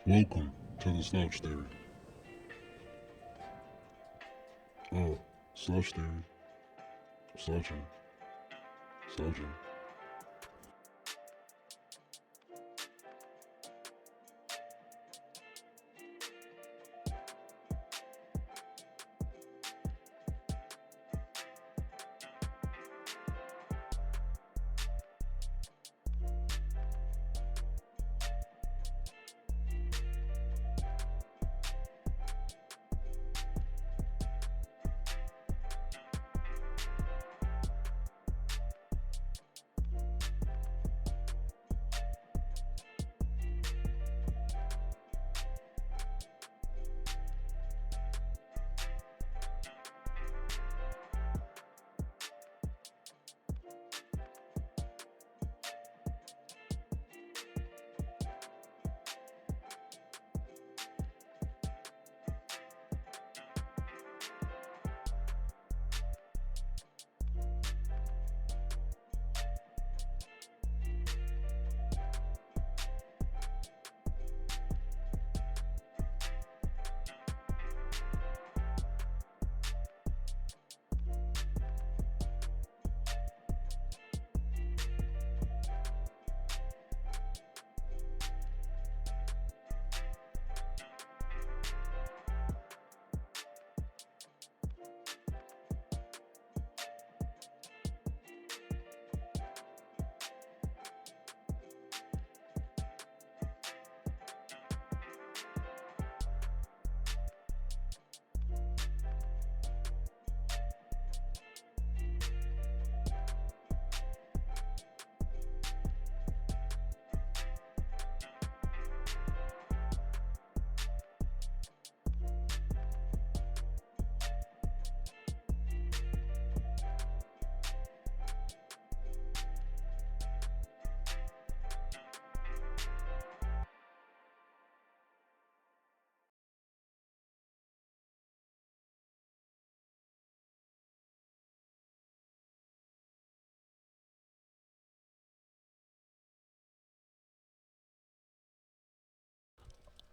Welcome to the slouch theory. Oh, slouch theory. Slouching. Slouching.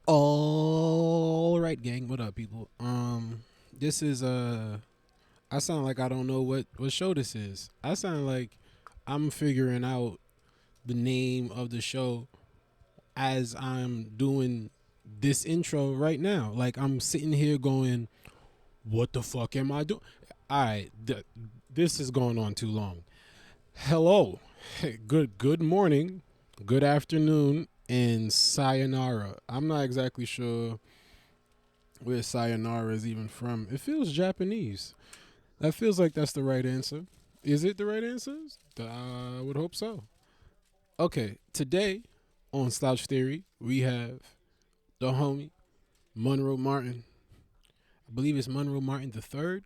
All right, gang. What up, people? This is I sound like I don't know what show this is. I sound like I'm figuring out the name of the show as I'm doing this intro right now. Like I'm sitting here going, "What the fuck am I doing?" All right, this is going on too long. Hello, good morning, good afternoon, and sayonara. I'm not exactly sure where sayonara is even from. It feels Japanese. That feels like that's the right answer. Is it the right answer? I would hope so. Okay, today on Slouch Theory, we have the homie Monroe Martin. I believe it's Monroe Martin the third.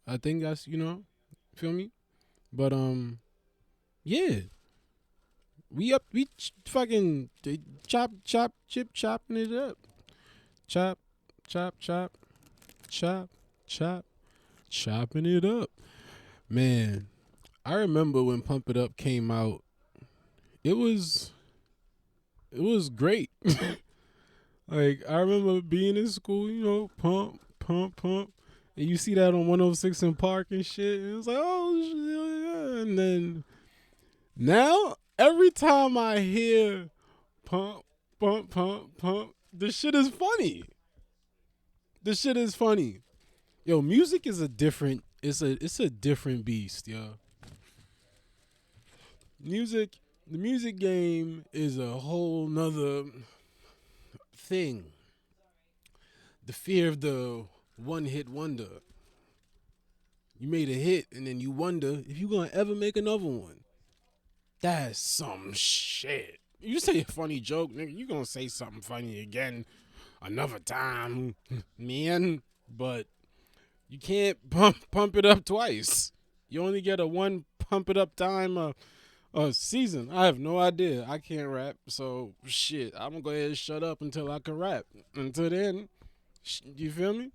I think that's feel me. But yeah, we fucking chopping it up, chop, chop, chop, chop, chopping it up. Man, I remember when Pump It Up came out. It was it was great. Like I remember being in school, pump, pump, pump, and you see that on 106 in Park and shit. And it was like, oh, yeah. And then now every time I hear pump, pump, pump, pump, the shit is funny. The shit is funny. Yo, music is a different. It's a different beast, yo. Music, the music game is a whole nother thing. The fear of the one hit wonder. You made a hit and then you wonder if you're gonna ever make another one. That's some shit. You say a funny joke, nigga, you gonna say something funny again another time, man. But you can't pump it up twice. You only get a one pump it up time a season. I have no idea. I can't rap, so shit. I'm gonna go ahead and shut up until I can rap. Until then, you feel me?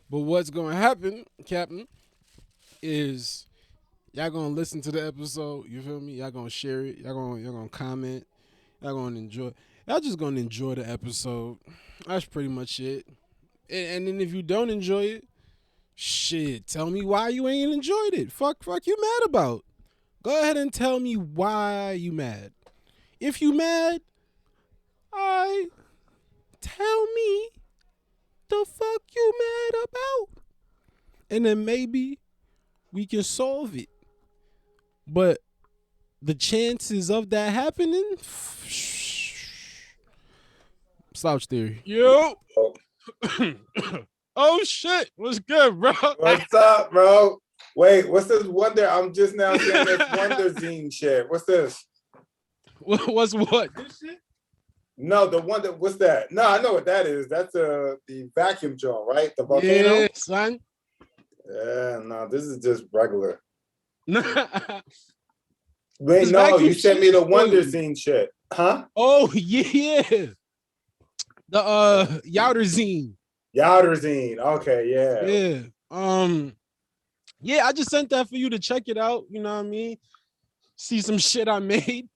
But what's gonna happen, Captain, is y'all gonna listen to the episode. You feel me? Y'all gonna share it. Y'all gonna comment. Y'all gonna enjoy. Y'all just gonna enjoy the episode. That's pretty much it. And then if you don't enjoy it, shit, tell me why you ain't enjoyed it. Fuck you mad about. Go ahead and tell me why you mad. If you mad, I tell me the fuck you mad about. And then maybe we can solve it. But the chances of that happening, slouch theory. Yo. Oh shit, what's good, bro? What's up, bro? Wait, what's this wonder? I'm just now seeing this Wonder Zine shit. What's this? What's what? This shit? No, the one that, what's that? No, I know what that is. That's the vacuum joint, right? The volcano? Yeah, son. Yeah, no, this is just regular. This Wait, no, vacuum you sent me shit the is Wonder good. Zine shit. Huh? Oh yeah. The YOWDER zine. YOWDER Zine. Okay, yeah. Yeah. Yeah, I just sent that for you to check it out. You know what I mean? See some shit I made.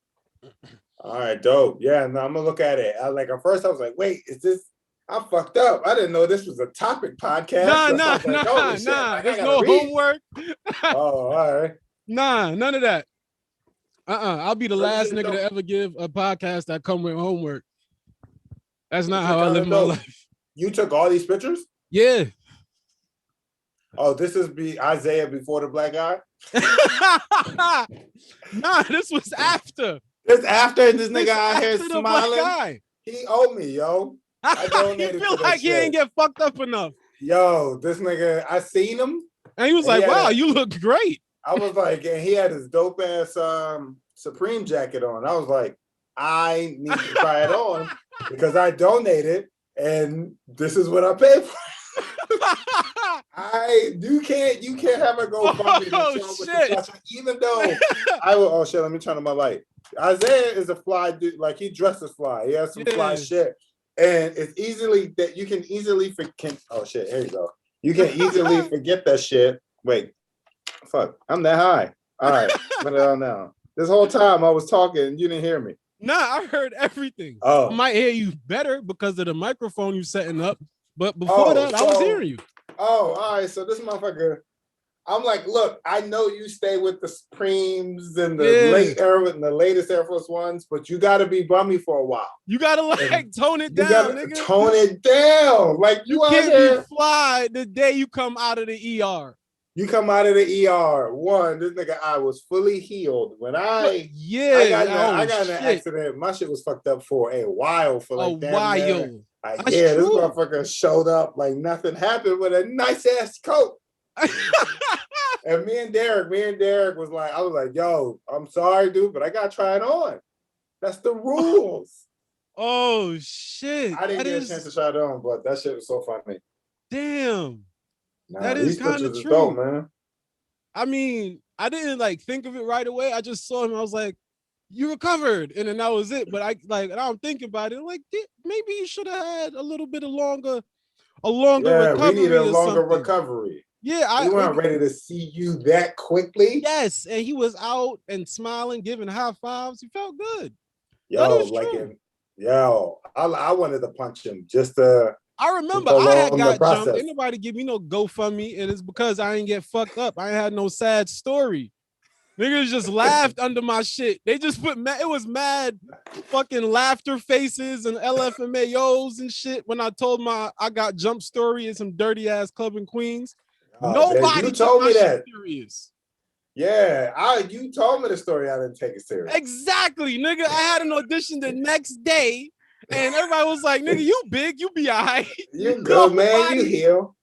All right, dope. Yeah, no, I'm gonna look at it. At first I was like, wait, is this? I'm fucked up. I didn't know this was a topic podcast. Nah. Like, There's no homework. Oh, all right. Nah, none of that. I'll be the Let me last see, nigga dope. to ever give a podcast that come with homework. That's not This how is I live kinda my dope. life. You took all these pictures? Yeah. Oh, this is Isaiah before the black guy? Nah, this was after. This after this nigga This out here after the black smiling. guy. He owe me, yo. I He donated feel to like this he shit. ain't get fucked up enough. Yo, this nigga, I seen him. And he was And he like, had wow, a- you look great. I was like, and he had his dope ass Supreme jacket on. I was like, I need to try it on because I donated and this is what I paid for. You can't have a GoFundMe to Oh, show with the shit. flush, even though I will. Oh shit, let me turn on my light. Isaiah is a fly dude, like he dresses fly. He has some fly Yeah. shit, and it's easily that you can easily forget. Oh shit, here you go. You can easily forget that shit. Wait, fuck, I'm that high. All right, put it on now. This whole time I was talking, and you didn't hear me. Nah, I heard everything. Oh. I might hear you better because of the microphone you setting up. But before that, I was hearing you. Oh, all right. So this motherfucker, I'm like, look, I know you stay with the Supremes and the late era and the latest Air Force Ones, but you got to be bummy for a while. You gotta like tone it You down, got to nigga. tone it down. Like You out can't here, be fly the day you come out of the ER. you come out of the ER. One, this nigga, I was fully healed when I got in an accident. My shit was fucked up for a while. For like damn near, like, That's yeah, true. this motherfucker showed up like nothing happened with a nice ass coat. And me and Derek was like, I was like, yo, I'm sorry, dude, but I gotta try it on. That's the rules. Oh shit. I didn't get a chance to try it on, but that shit was so funny. Damn. Nah, That is these pictures kinda is true. dope, man. I mean, I didn't like think of it right away. I just saw him. I was like, you recovered. And then that was it. But I'm thinking about it. Like, maybe you should have had a little bit of longer recovery. We need a longer something. recovery. Yeah, we weren't ready to see you that quickly. Yes, and he was out and smiling, giving high fives. He felt good. Yo, I wanted to punch him just to. I remember I had got jumped. Ain't nobody give me no GoFundMe, and it's because I ain't get fucked up. I ain't had no sad story. Niggas just laughed under my shit. They just put it was mad fucking laughter faces and LFMAOs and shit when I told I got jump story in some dirty ass club in Queens. Nobody told me that serious. Yeah, you told me the story. I didn't take it serious. Exactly, nigga. I had an audition the next day, and everybody was like, "Nigga, you big, you be alright. You good, man. You heal."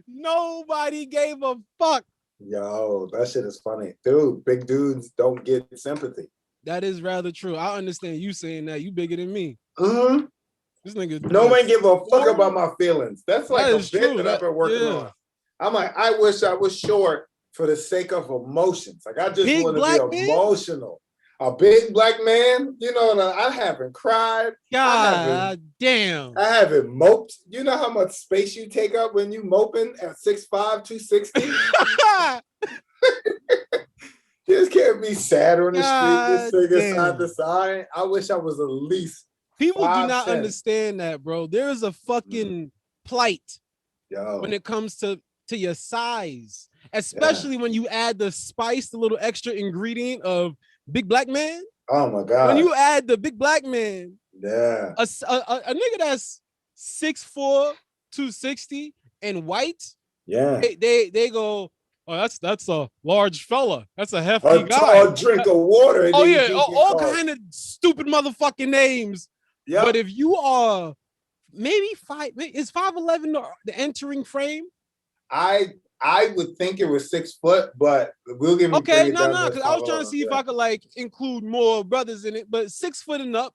Nobody gave a fuck. Yo, that shit is funny, dude. Big dudes don't get sympathy. That is rather true. I understand you saying that. You bigger than me. Mm-hmm. This nigga. No one give a fuck about my feelings. That's like a bit that I've been working on. I'm like, I wish I was short for the sake of emotions. Like I just want to be emotional. A big black man, you know, I haven't cried. God damn. I haven't moped. You know how much space you take up when you moping at 6'5", 260? You just can't be sad on the street, just singing side to side. I wish I was at least People 5 do not cents. understand that, bro. There is a fucking plight when it comes to your size, especially when you add the spice, the little extra ingredient of Big Black Man. Oh my God. When you add the Big Black Man, yeah, a nigga that's 6'4", 260 and white, yeah, they go, oh, that's a large fella. That's a hefty guy. A drink of water. Oh yeah, all kind of stupid motherfucking names. Yep. But if you are maybe 5, is 5'11" the entering frame? I would think it was 6 foot, but we'll give me okay. No, because I was trying to see if I could like include more brothers in it, but 6 foot and up.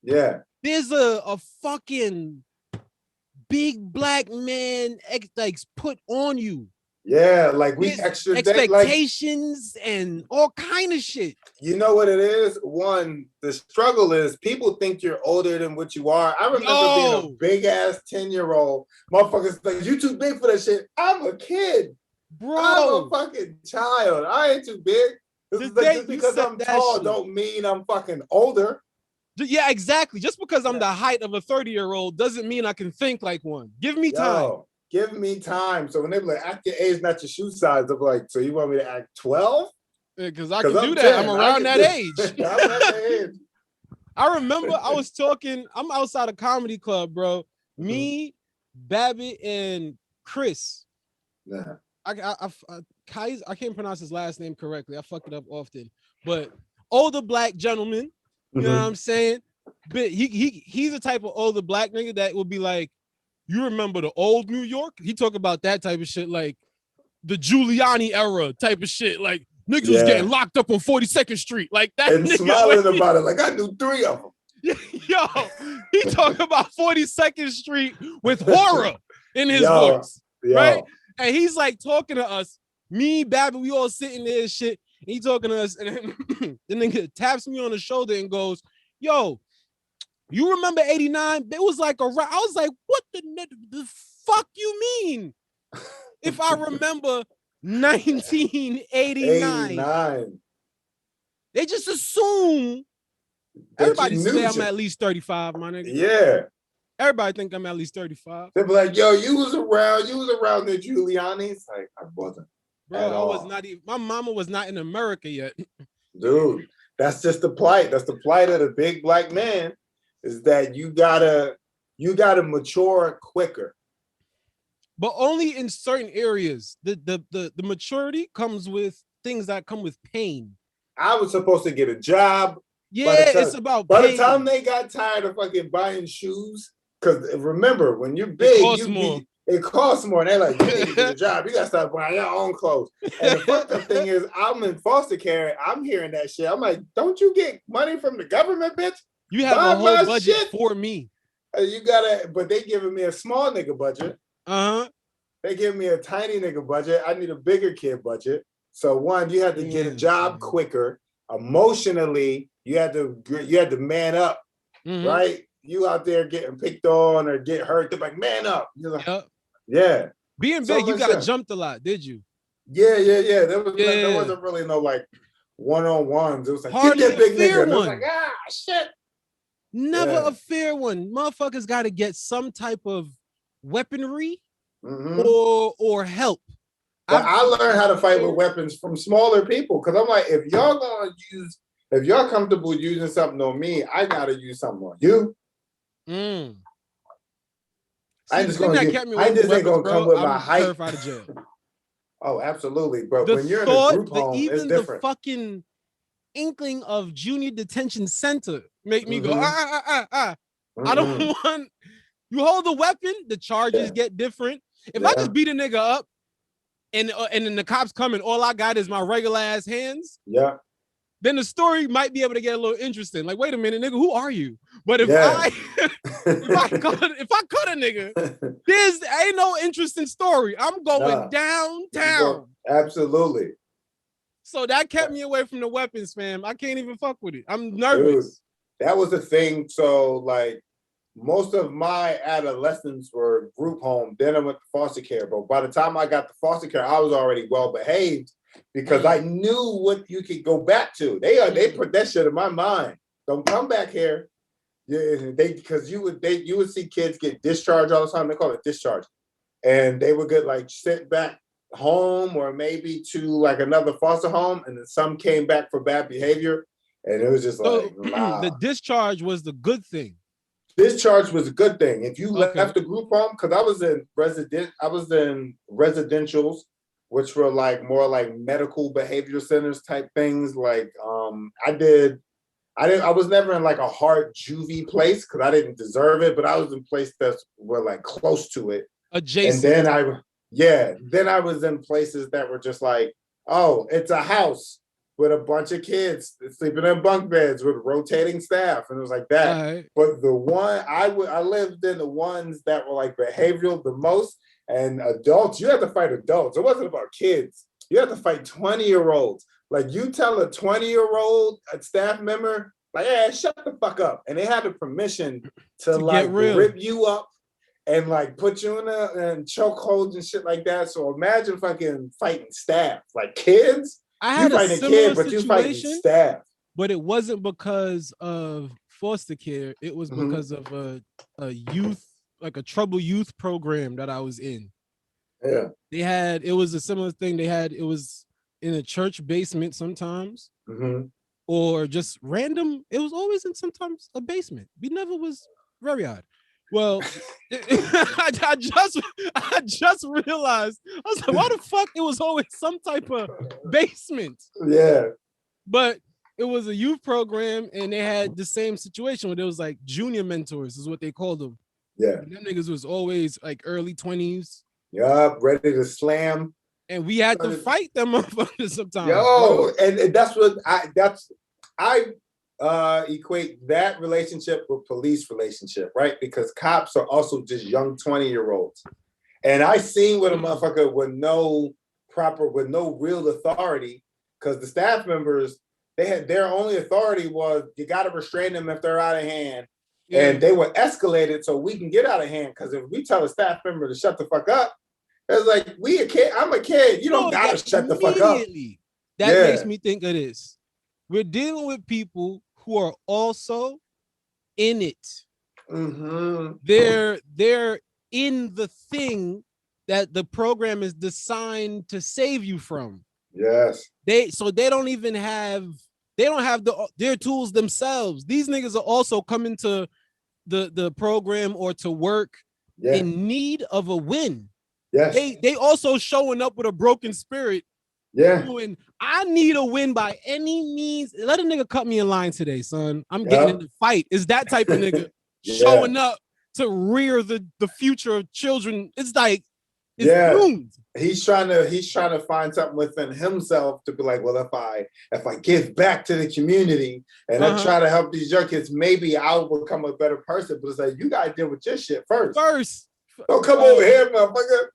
Yeah, there's a fucking Big Black Man like put on you. Yeah, like we extra expectations and all kind of shit. You know what it is? One, the struggle is people think you're older than what you are. I remember being a big ass 10-year-old motherfuckers like, you too big for that shit. I'm a kid, bro. I'm a fucking child. I ain't too big. Just because I'm tall don't mean I'm fucking older. Yeah, exactly. Just because I'm the height of a 30-year-old doesn't mean I can think like one. Give me time. Give me time. So when they be like, act your age, not your shoe size, I'm like, so you want me to act 12? Because I can do that. 10. I'm around that age. I'm at that age. I remember I was talking, I'm outside a comedy club, bro. Me, Babbitt, and Chris. Yeah. I can't pronounce his last name correctly. I fuck it up often. But older black gentleman, you know what I'm saying? But he's the type of older black nigga that would be like, you remember the old New York? He talk about that type of shit, like the Giuliani era type of shit. Like niggas was getting locked up on 42nd Street, like that. And smiling about it, like I knew 3 of them. Yo, he talk about 42nd Street with horror in his voice, right? And he's like talking to us, me, Babbitt, we all sitting there and shit. And he talking to us, and then the nigga taps me on the shoulder and goes, "Yo, you remember 89? It was like I was like, what the fuck you mean? If I remember 1989. They just assume everybody say I'm at least 35, my nigga. Yeah. Everybody think I'm at least 35. They be like, yo, you was around the Giuliani's. Like, I wasn't. Bro, I was not even, my mama was not in America yet. Dude, that's just the plight. That's the plight of the big black man. Is that you gotta mature quicker, but only in certain areas. The maturity comes with things that come with pain. I was supposed to get a job. Yeah, it's about by pain. The time they got tired of fucking buying shoes, because remember when you're big, it costs more. And they're like, you need to get a job. You gotta start buying your own clothes. And the fucked up thing is, I'm in foster care. I'm hearing that shit. I'm like, don't you get money from the government, bitch? You have a whole budget for me. You gotta, but they giving me a small nigga budget. They give me a tiny nigga budget. I need a bigger kid budget. So one, you have to get a job quicker. Emotionally, you had to man up, right? You out there getting picked on or get hurt. They're like, man up. You're like, yeah. Being big, you got jumped a lot, did you? Yeah. There wasn't really no like one-on-ones. It was like, get that big nigga. And it was like, shit. Never a fair one. Motherfuckers got to get some type of weaponry or help. But I learned how to fight with weapons from smaller people because I'm like, if y'all comfortable using something on me, I gotta use something on you. I just ain't gonna come with my height. Terrified of jail. Oh, absolutely, bro. When you're in a group home, it's different. The fucking inkling of junior detention center make me go I don't want you hold the weapon, the charges get different. If I just beat a nigga up and then the cops come and all I got is my regular ass hands, then the story might be able to get a little interesting. Like, wait a minute, nigga, who are you? But if I cut a nigga, there's ain't no interesting story. I'm going downtown. Absolutely. So that kept me away from the weapons, fam. I can't even fuck with it. I'm nervous. Dude, that was the thing. So like most of my adolescence were group home. Then I went to foster care. But by the time I got to foster care, I was already well behaved because I knew what you could go back to. They put that shit in my mind. Don't come back here. Yeah, because you would see kids get discharged all the time. They call it discharge, and they would get like sent back home or maybe to like another foster home, and then some came back for bad behavior, and it was just like, nah. The discharge was the good thing. Discharge was a good thing. If you left the group home, because I was in residentials, which were like more like medical behavior centers type things. Like I was never in like a hard juvie place because I didn't deserve it, but I was in places that were like close to it. Adjacent. And then I was in places that were just like, oh, it's a house with a bunch of kids sleeping in bunk beds with rotating staff, and it was like that. Right. But the one I lived in, the ones that were like behavioral the most, and adults, you had to fight adults. It wasn't about kids. You had to fight 20-year-olds. Like you tell a 20-year-old staff member, like, yeah, shut the fuck up, and they had the permission to like rip you up and like put you in chokeholds and shit like that. So imagine fucking fighting staff, like kids. I had a similar situation, staff. But it wasn't because of foster care. It was because of a youth, like a troubled youth program that I was in. Yeah. It was a similar thing. It was in a church basement sometimes, or just random. It was always in sometimes a basement. We never was very odd. Well, I just realized, I was like, why the fuck it was always some type of basement? Yeah. But it was a youth program, and they had the same situation where there was like junior mentors is what they called them. Yeah. And them niggas was always like early 20s. Yup, ready to slam. And we had to fight them motherfuckers sometimes. Yo, and that's what I equate that relationship with police relationship, right? Because cops are also just young 20-year-olds. And I seen with a motherfucker with no real authority, because the staff members, their only authority was you got to restrain them if they're out of hand. Yeah. And they were escalated so we can get out of hand. Because if we tell a staff member to shut the fuck up, it's like, I'm a kid. You don't got to shut the fuck up. That makes me think of this. We're dealing with people who are also in it. They're in the thing that the program is designed to save you from. Yes. They don't have their tools themselves. These niggas are also coming to the program or to work in need of a win. Yes. They also showing up with a broken spirit. Yeah. Doing, I need a win by any means. Let a nigga cut me in line today, son. I'm getting in the fight. Is that type of nigga showing up to rear the future of children? It's like, it's doomed. He's trying to find something within himself to be like, well, if I give back to the community and I try to help these young kids, maybe I'll become a better person. But it's like, you gotta deal with your shit first. Don't come over here, motherfucker.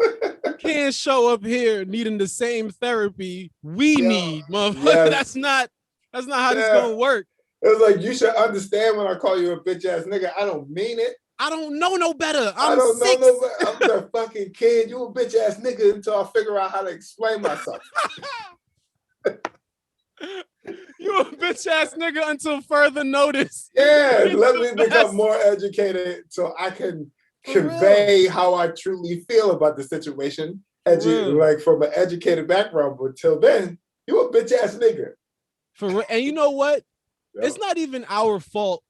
You can't show up here needing the same therapy we need, motherfucker. Yes. That's not how this gonna work. It's like, you should understand when I call you a bitch ass nigga, I don't mean it. I don't know no better. I don't know no better. I'm a fucking kid. You a bitch ass nigga until I figure out how to explain myself. You a bitch ass nigga until further notice. Yeah, let me become more educated so I can convey how I truly feel about the situation, like from an educated background. But till then, you a bitch ass nigga. And you know what? It's not even our fault.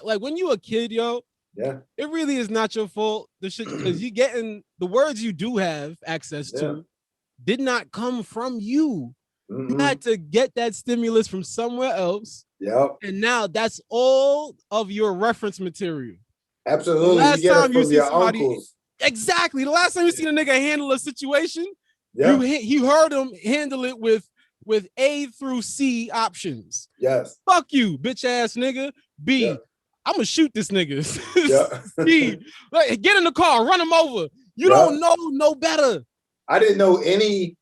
Like when you a kid, it really is not your fault. The shit, because you getting the words you do have access to did not come from you. You had to get that stimulus from somewhere else. Yep. And now that's all of your reference material. Absolutely. Last time you see somebody, uncles. Exactly. The last time you seen a nigga handle a situation, you heard him handle it with A through C options. Yes. Fuck you, bitch ass nigga. B, I'm gonna shoot this nigga. C, get in the car, run him over. You don't know no better. I didn't know any,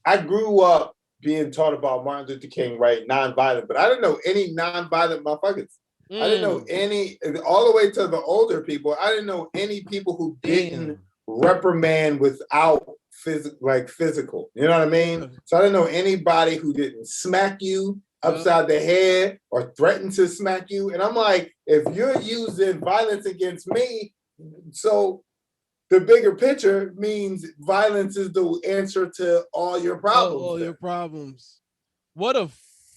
I grew up being taught about Martin Luther King, right? Nonviolent, but I didn't know any nonviolent motherfuckers. I didn't know any, all the way to the older people. I didn't know any people who didn't reprimand without physical. You know what I mean? So I didn't know anybody who didn't smack you upside the head or threaten to smack you. And I'm like, if you're using violence against me, so the bigger picture means violence is the answer to all your problems. All your problems. What a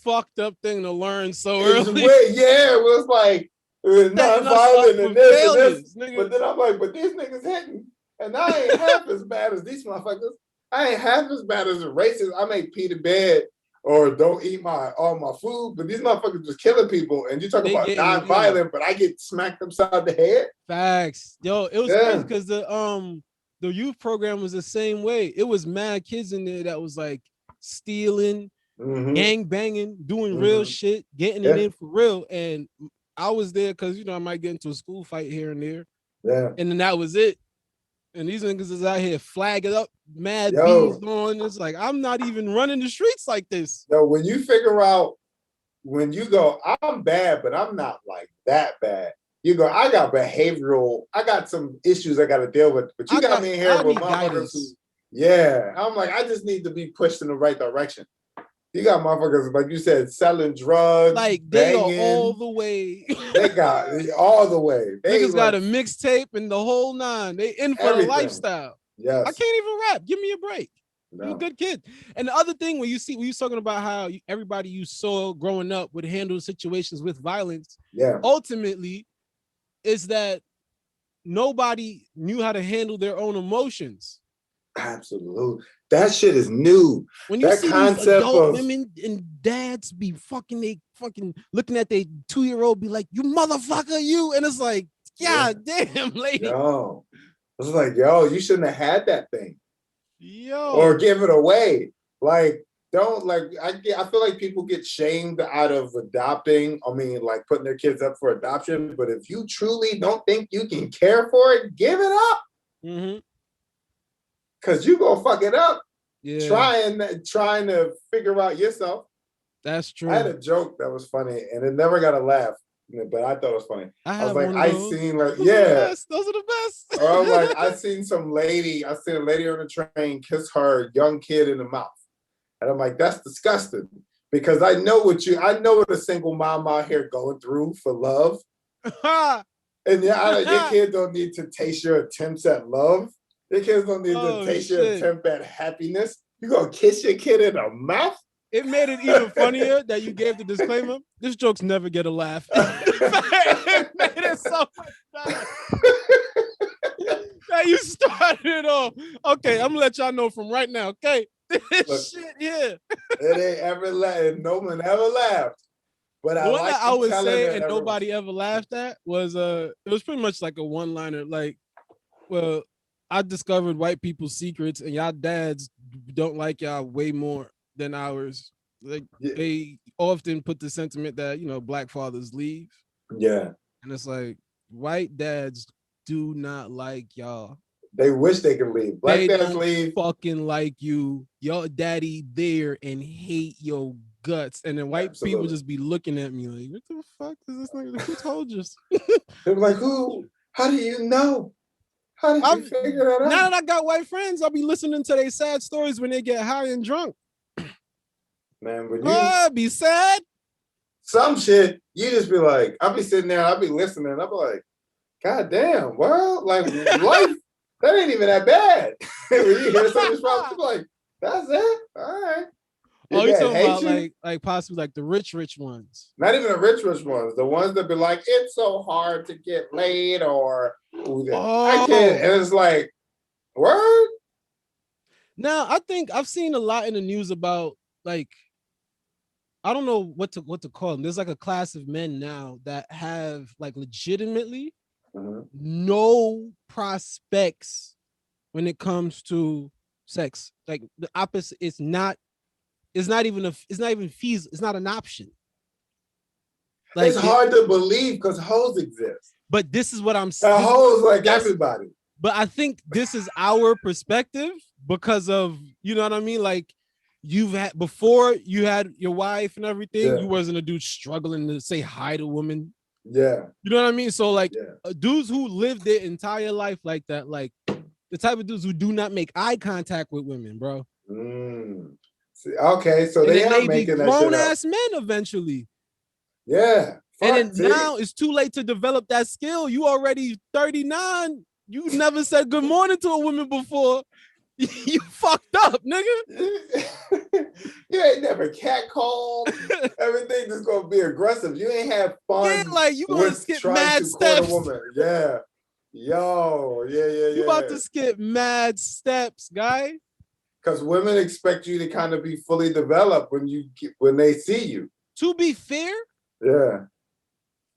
fucked up thing to learn so early. Yeah, it was like not violent and this. But then I'm like, but these niggas hitting. And I ain't half as bad as these motherfuckers. I ain't half as bad as a racist. I may pee the bed or don't eat all my food, but these motherfuckers just killing people. And you talk about non-violent, but I get smacked upside the head. Facts. Yo, it was crazy because the youth program was the same way. It was mad kids in there that was like stealing, gang banging, doing real shit, getting it in for real. And I was there because, you know, I might get into a school fight here and there. Yeah. And then that was it. And these niggas is out here flagging up, mad bees on. It's like, I'm not even running the streets like this. Yo, when you figure out, when you go, I'm bad, but I'm not like that bad. You go, I got some issues I got to deal with. But you got me in here with motherfuckers who, I'm like, I just need to be pushed in the right direction. You got motherfuckers, like you said, selling drugs. Like, they are all the way. They got all the way. Niggas got a mixtape and the whole nine. They in for the lifestyle. Yes. I can't even rap. Give me a break. No. You're a good kid. And the other thing, when you talking about how everybody you saw growing up would handle situations with violence, ultimately, is that nobody knew how to handle their own emotions. Absolutely. That shit is new. When you that see these adult women and dads be fucking looking at their 2-year-old, be like, you motherfucker, you. And it's like, God damn, lady. Yo. It's like, yo, you shouldn't have had that thing. Yo. Or give it away. Like, don't, like, I feel like people get shamed out of adopting. I mean, like putting their kids up for adoption. But if you truly don't think you can care for it, give it up. Cause you gonna fuck it up trying to figure out yourself. That's true. I had a joke that was funny and it never got a laugh, but I thought it was funny. I was like, those are the best. Or I was like, I seen a lady on the train kiss her young kid in the mouth. And I'm like, that's disgusting. Because I know what a single mom out here going through for love. And your kid don't need to taste your attempts at love. Your kids don't need to taste your attempt at happiness. You gonna kiss your kid in the mouth? It made it even funnier that you gave the disclaimer. This joke's never get a laugh. It made it so much better. Now you started it off. Okay, I'm gonna let y'all know from right now. Okay, this shit here. It ain't ever laughed. No one ever laughed. But I would say, and nobody ever laughed at was it was pretty much like a one-liner. Like, well, I discovered white people's secrets, and y'all dads don't like y'all way more than ours. Like they often put the sentiment that, you know, black fathers leave. Yeah. And it's like, white dads do not like y'all. They wish they could leave. Black dads leave. Fucking like you. Your daddy there and hate your guts. And then white people just be looking at me like, what the fuck is this nigga? Who told you? They're like, who? How do you know? How did you figure that out? Now that I got white friends, I'll be listening to their sad stories when they get high and drunk. Man, when I'll be sad. Some shit, you just be like, I'll be sitting there, I'll be listening, I'll be like, God damn, well, like life, that ain't even that bad. When you hear something wrong, you're like, that's it? All right. You're talking about like possibly like the rich ones. Not even the rich ones. The ones that be like, it's so hard to get laid, or I can't. And it's like, word? Now, I think I've seen a lot in the news about, like, I don't know what to call them. There's like a class of men now that have like legitimately no prospects when it comes to sex. Like the opposite, it's not even feasible. It's not an option. Like, it's hard to believe because hoes exist. But this is what I'm saying. Hoes like everybody. But I think this is our perspective because of, you know what I mean? Like, before you had your wife and everything, you wasn't a dude struggling to say hi to women. Yeah. You know what I mean? So like dudes who live their entire life like that, like the type of dudes who do not make eye contact with women, bro. Okay, so and they then are they be making that shit grown up. ass men eventually. Yeah. And then now it's too late to develop that skill. You already 39. You never said good morning to a woman before. You fucked up, nigga. You ain't never catcalled. Everything just gonna be aggressive. You ain't have fun. Yeah, like you gonna skip mad steps. A woman. Yeah. Yo, yeah. You about to skip mad steps, guy. Because women expect you to kind of be fully developed when they see you. To be fair, yeah.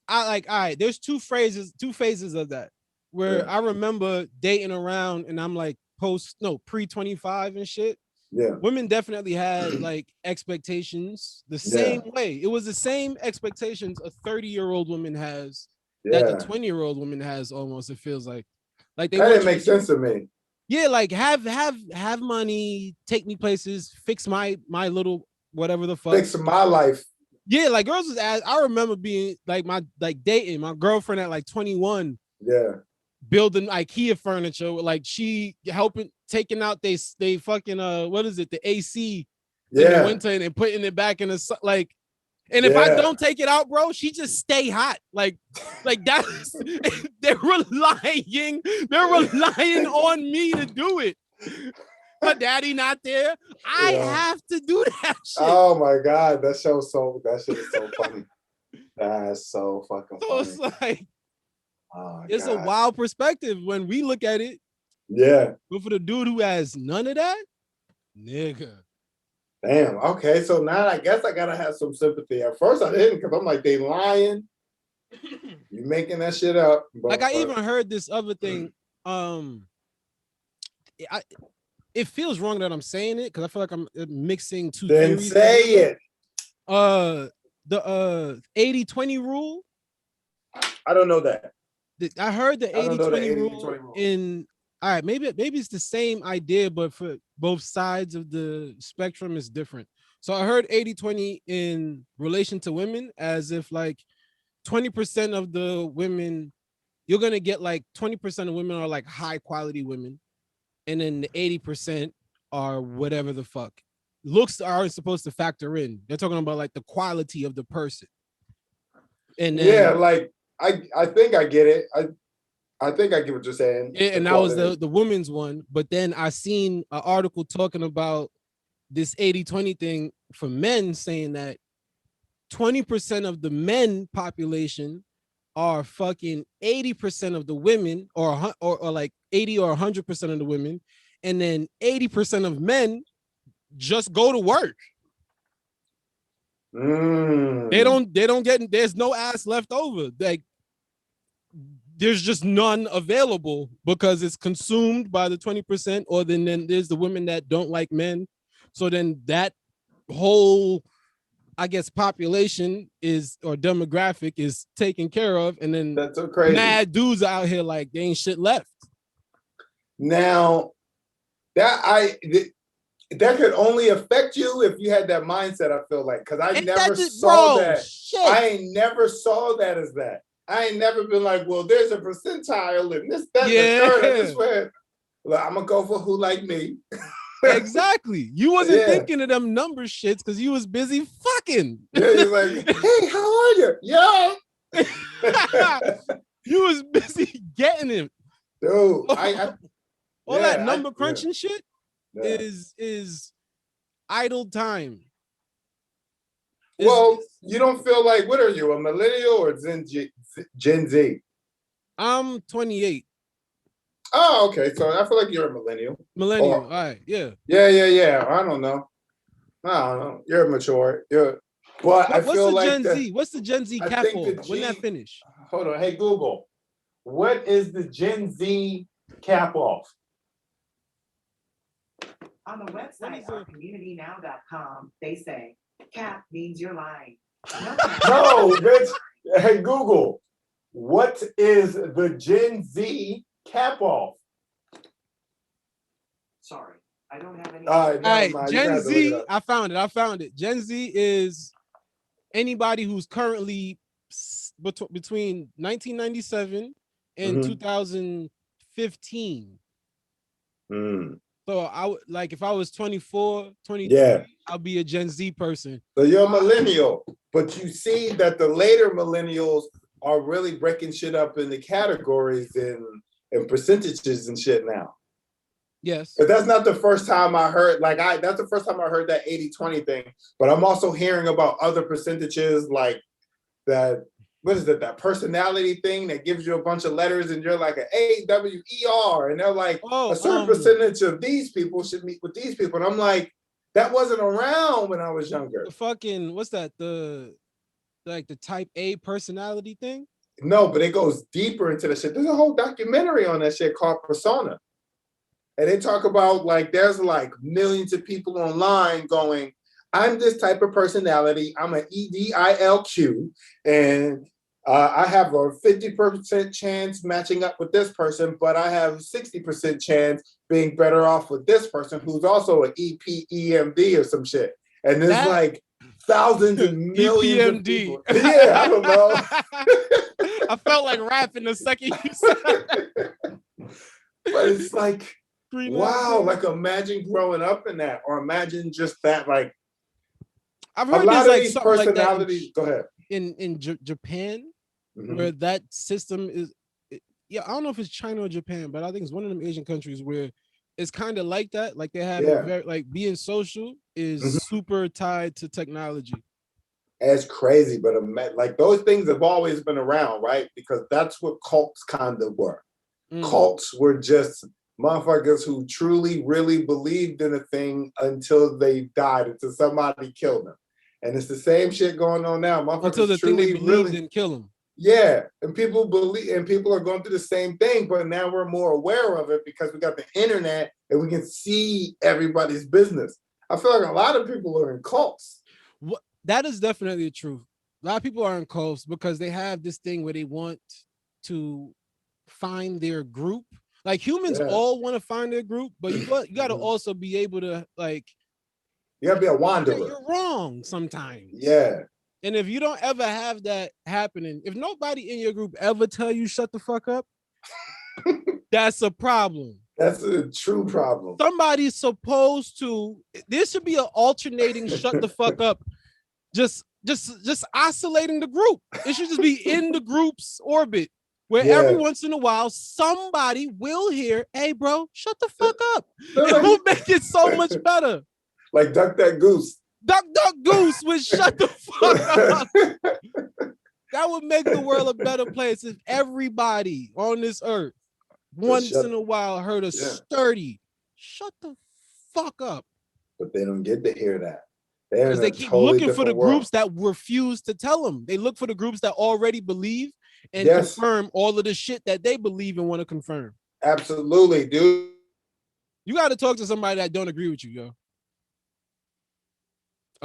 All right, there's two phases of that. Where I remember dating around and I'm like pre-25 and shit. Yeah. Women definitely had like expectations the same way. It was the same expectations a 30-year-old woman has that the 20-year-old woman has almost, it feels like. Like they that didn't make sense to me. Yeah, like have money, take me places, fix my little whatever the fuck. Fix my life. Yeah, like girls was I remember being like dating my girlfriend at like 21. Yeah. Building IKEA furniture, like she helping taking out they fucking what is it, the AC in the winter and putting it back in the like, and if I don't take it out, bro, she just stay hot. Like that's they're relying on me to do it. Her daddy not there. I have to do that shit. Oh my God, that shit is so funny. That's so fucking funny. So it's like it's a wild perspective when we look at it. Yeah. But for the dude who has none of that, nigga. Damn. Okay. So now I guess I gotta have some sympathy. At first I didn't, because I'm like, they lying. You making that shit up. But I even heard this other thing. It feels wrong that I'm saying it because I feel like I'm mixing two theories. Then say it. The 80-20 rule. I don't know that. I heard the 80-20 rule in. All right, maybe it's the same idea, but for both sides of the spectrum is different. So I heard 80-20 in relation to women, as if like 20% of the women, you're gonna get like 20% of women are like high quality women, and then the 80% are whatever the fuck. Looks are supposed to factor in. They're talking about like the quality of the person. And then, like I think I get it. I think I get what you're saying. Yeah, and that was the women's one. But then I seen an article talking about this 80-20 thing for men, saying that 20% of the men population are fucking 80% of the women, or like 80 or 100% of the women, and then 80% of men just go to work. They don't get, there's no ass left over. Like there's just none available because it's consumed by the 20%, or then there's the women that don't like men. So then that whole, I guess, population is, or demographic is taken care of, and then that's so crazy. Mad dudes out here like they ain't shit left. Now that could only affect you if you had that mindset. I feel like, because I never saw that. I ain't never saw that as that. I ain't never been like, well, there's a percentile in this, that, the third. I just went, well, I'm gonna go for who like me. Exactly. You wasn't thinking of them number shits because you was busy fucking. Yeah, you're like, hey, how are you? Yeah. You was busy getting him. Dude, all that number crunching shit is idle time. Well, you don't feel like, what are you, a millennial or Gen Z? I'm 28. Oh, okay. So I feel like you're a millennial. All right, yeah. Yeah. I don't know. You're mature. But I feel like Gen Z? What's the Gen Z cap on? When that finish? Hold on. Hey, Google. What is the Gen Z cap off? On the website, ourcommunitynow.com, they say, cap means you're lying. No, bitch. Hey, Google. What is the Gen Z cap off? Sorry, I don't have any. All right, Gen Z, I found it. Gen Z is anybody who's currently between 1997 and 2015. So I would like if I was 24, 23, Yeah. I'll be a Gen Z person. So you're a millennial, but you see that the later millennials are really breaking shit up into categories and percentages and shit now. Yes. But that's not the first time I heard, that's the first time I heard that 80-20 thing. But I'm also hearing about other percentages like that, what is it, that personality thing that gives you a bunch of letters and you're like an AWER. And they're like, a certain percentage of these people should meet with these people. And I'm like, that wasn't around when I was younger. The fucking, what's that? The type A personality thing? No, but it goes deeper into the shit. There's a whole documentary on that shit called Persona. And they talk about like, there's like millions of people online going, I'm this type of personality. I'm an EDILQ. And I have a 50% chance matching up with this person, but I have 60% chance being better off with this person who's also an EPEMD or some shit. And there's like thousands and millions of people. Yeah, I don't know. I felt like rapping the second you said it. But it's like, wow, like imagine growing up in that, or imagine just that, like, I've heard a lot of these personalities. Like go ahead. In Japan, where that system is, I don't know if it's China or Japan, but I think it's one of them Asian countries where it's kind of like that. Like they have very, like being social is super tied to technology. It's crazy, but like those things have always been around, right? Because that's what cults kind of were. Cults were just motherfuckers who truly, really believed in a thing until they died, until somebody killed them. And it's the same shit going on now. Motherfuckers until the truly, thing they believed didn't kill them. Yeah, and people believe, and people are going through the same thing, but now we're more aware of it because we got the internet and we can see everybody's business. I feel like a lot of people are in cults. That is definitely the truth. A lot of people are in cults because they have this thing where they want to find their group. Like humans all want to find their group, but you got to also be able to like. You got to be a wanderer. You're wrong sometimes. Yeah. And if you don't ever have that happening, if nobody in your group ever tell you shut the fuck up, that's a problem. That's a true problem. Somebody's supposed to. There should be an alternating shut the fuck up. Just oscillating the group. It should just be in the group's orbit where every once in a while somebody will hear, "Hey, bro, shut the fuck up." It will make it so much better. Like Duck That Goose. Duck Goose would shut the fuck up. That would make the world a better place if everybody on this earth once in a while heard a sturdy shut the fuck up. But they don't get to hear that. Because they keep looking for the groups that refuse to tell them. They look for the groups that already believe and confirm all of the shit that they believe and want to confirm. Absolutely, dude. You got to talk to somebody that don't agree with you, yo.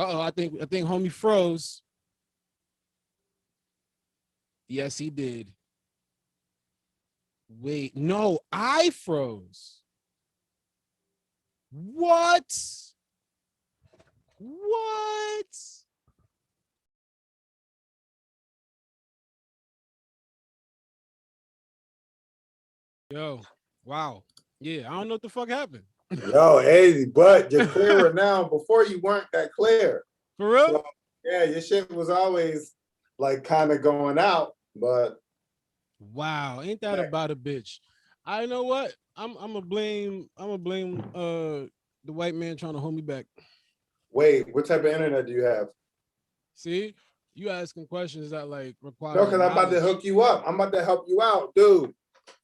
I think homie froze. Yes, he did. Wait, no, I froze. What? Yo, wow. Yeah, I don't know what the fuck happened. Yo, hey, but you're clearer now. Before you weren't that clear. For real? So, yeah, your shit was always like kind of going out, but wow, ain't that about a bitch? I know what? I'm gonna blame the white man trying to hold me back. Wait, what type of internet do you have? See, you asking questions that like require. No, because I'm about to hook you up. I'm about to help you out, dude.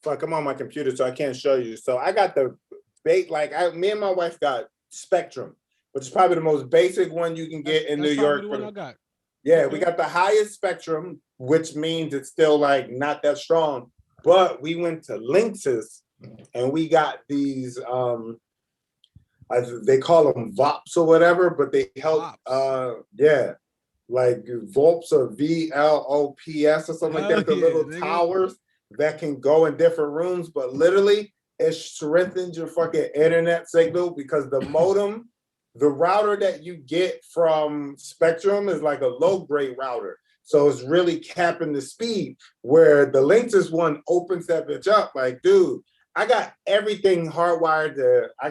Fuck, I'm on my computer, so I can't show you. So I got the me and my wife got Spectrum, which is probably the most basic one you can get in New York. The one I got. Yeah, we got the highest spectrum, which means it's still like not that strong. But we went to Lynx's and we got these they call them VOPs or whatever, but they help like VOPs or VLOPS or something like that, the little towers that can go in different rooms, but literally it strengthens your fucking internet signal because the modem, the router that you get from Spectrum is like a low-grade router. So it's really capping the speed, where the Lynx's one opens that bitch up. Like, dude, I got everything hardwired to. I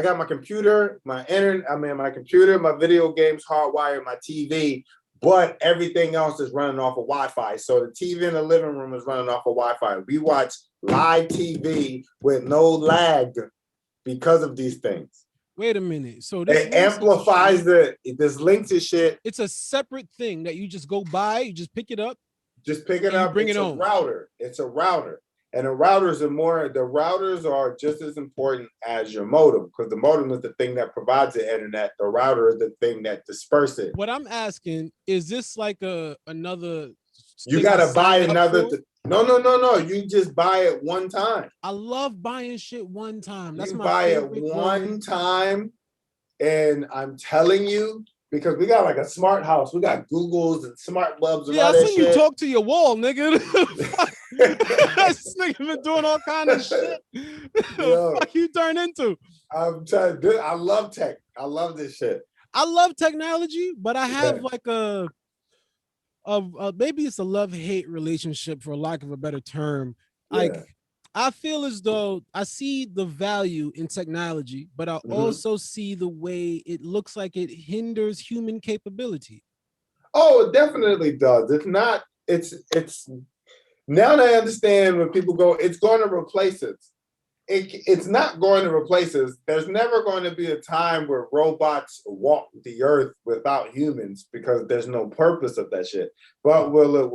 got my computer, my internet. I mean, my computer, my video games hardwired, my TV. But everything else is running off of Wi-Fi. So the TV in the living room is running off of Wi-Fi. We watch live TV with no lag because of these things. Wait a minute. So this it amplifies this links and shit. It's a separate thing that you just go buy, you just pick it up. Just pick it up. Bring it home. Router. It's a router. And the routers are just as important as your modem, because the modem is the thing that provides the internet. The router is the thing that disperses it. What I'm asking, is this like another? You gotta buy another. No. You just buy it one time. I love buying shit one time. That's you my buy it favorite one time, and I'm telling you, because we got like a smart house, we got Googles and smart bulbs. And all that shit. You talk to your wall, nigga. This nigga been doing all kind of shit. What you turn into? I'm telling you, I love tech. I love this shit. I love technology, but I have like a maybe it's a love-hate relationship, for lack of a better term. Like I feel as though I see the value in technology, but I also see the way it looks like it hinders human capability. Oh, it definitely does. It's not. It's now that I understand when people go, it's going to replace us. It's not going to replace us. There's never going to be a time where robots walk the earth without humans, because there's no purpose of that shit. But what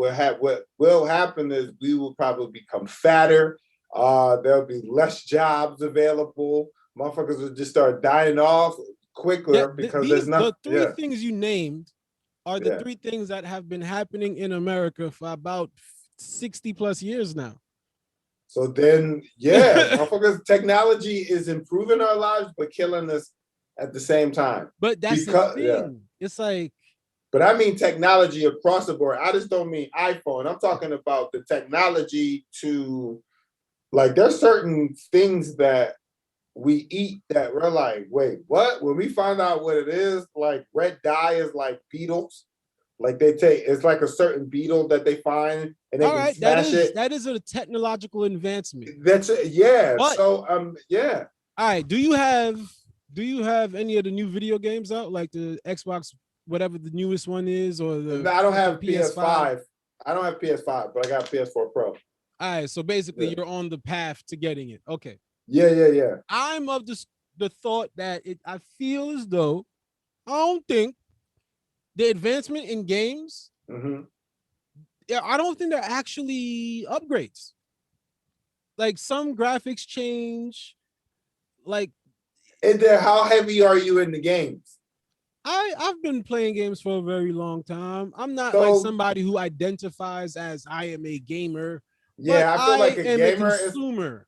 will happen is we will probably become fatter. There'll be less jobs available. Motherfuckers will just start dying off quicker because there's not. The three things you named are the three things that have been happening in America for about 60 plus years now. So then, motherfuckers, technology is improving our lives, but killing us at the same time. But that's the thing. It's like. But I mean technology across the board. I just don't mean iPhone. I'm talking about the technology to, like, there's certain things that we eat that we're like, wait, what? When we find out what it is, like red dye is like beetles. Like it's like a certain beetle that they find and they can smash it. That is a technological advancement. That's it. But, so All right. Do you have any of the new video games out, like the Xbox, whatever the newest one is, or the? No, I don't have PS5. I don't have PS5, but I got PS4 Pro. All right. So basically, you're on the path to getting it. Okay. Yeah. I'm of the thought that I feel as though I don't think the advancement in games, I don't think they're actually upgrades. Like some graphics change. Like, how heavy are you in the games? I've been playing games for a very long time. I'm not like somebody who identifies as I am a gamer. Yeah, I feel like a gamer is a consumer.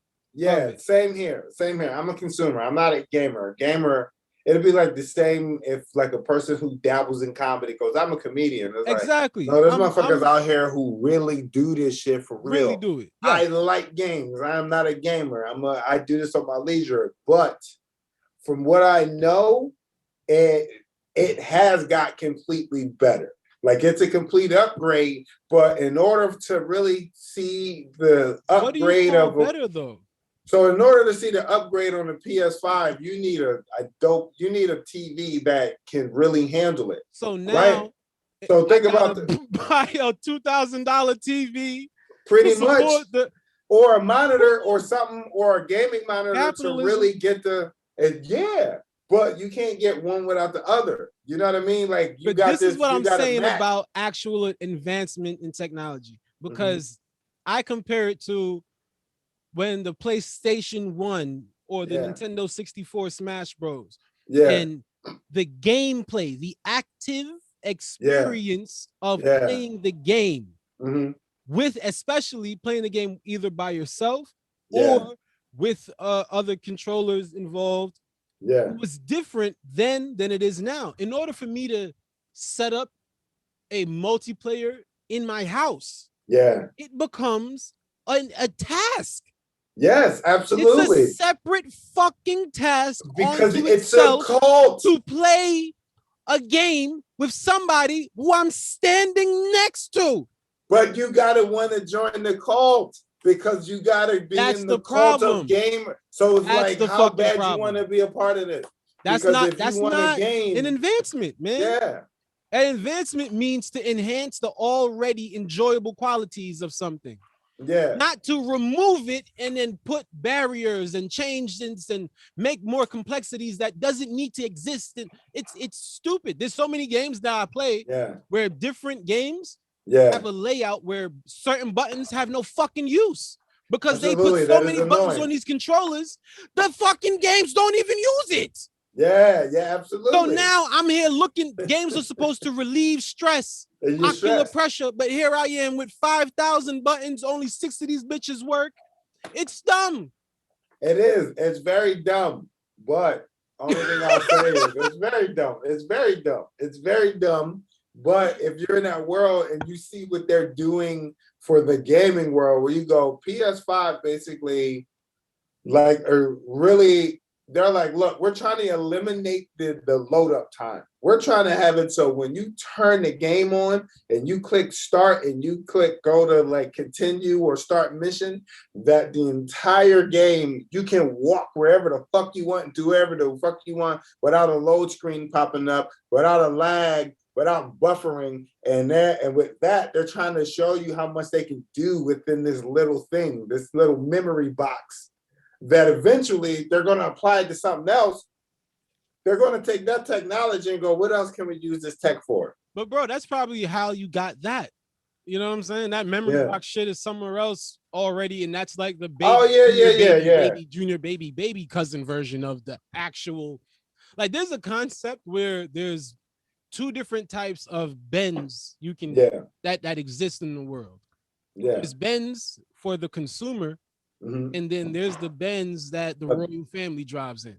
Same here. I'm a consumer. I'm not a gamer. A gamer, it'll be like the same if like a person who dabbles in comedy goes, I'm a comedian. It's exactly. Like, no, there's motherfuckers out here who really do this shit for real. Really do it. Yeah. I like games. I'm not a gamer. I do this on my leisure. But from what I know, it has got completely better. Like it's a complete upgrade, but in order to really see the upgrade what do you call better though? So in order to see the upgrade on the PS5, you need a TV that can really handle it. So now, so think about buy a $2,000 TV, pretty much, or a monitor or something, or a gaming monitor to really get but you can't get one without the other. You know what I mean? Like this is what I'm saying about actual advancement in technology, because I compare it to when the PlayStation 1 or the Nintendo 64 Smash Bros. And the gameplay, the active experience of playing the game, with especially playing the game either by yourself or with other controllers involved, it was different then than it is now. In order for me to set up a multiplayer in my house, it becomes a task. Yes, absolutely. It's a separate fucking task because it's a cult to play a game with somebody who I'm standing next to. But you gotta want to join the cult. because you gotta be That's in the the cult problem. of game. So it's That's like, the how fucking bad problem. you want to be a part of this? That's because not. if That's you want not a game, an advancement, man. Yeah. An advancement means to enhance the already enjoyable qualities of something. Yeah. Not to remove it and then put barriers and change things and make more complexities that doesn't need to exist. And it's stupid. There's so many games that I play where different games have a layout where certain buttons have no fucking use because they put so many buttons on these controllers. The fucking games don't even use it. Yeah, absolutely. So now I'm here looking, games are supposed to relieve stress, ocular pressure, but here I am with 5,000 buttons, only 6 of these bitches work. It's dumb. It is. It's very dumb. But only thing I'll say is it's very dumb. It's very dumb. It's very dumb. But if you're in that world and you see what they're doing for the gaming world, where you go, PS5 basically, like, are really, they're like, look, we're trying to eliminate the load up time. We're trying to have it so when you turn the game on and you click start and you click go to like continue or start mission, that the entire game, you can walk wherever the fuck you want and do whatever the fuck you want without a load screen popping up, without a lag, without buffering. And with that, they're trying to show you how much they can do within this little thing, this little memory box, that eventually they're going to apply it to something else. They're going to take that technology and go, what else can we use this tech for? But bro, that's probably how you got that. You know what I'm saying? That memory box shit is somewhere else already, and that's like the baby, junior baby cousin version of the actual. Like, there's a concept where there's 2 different types of bends you can that exist in the world. There's bends for the consumer. And then there's the Benz that the royal family drives in.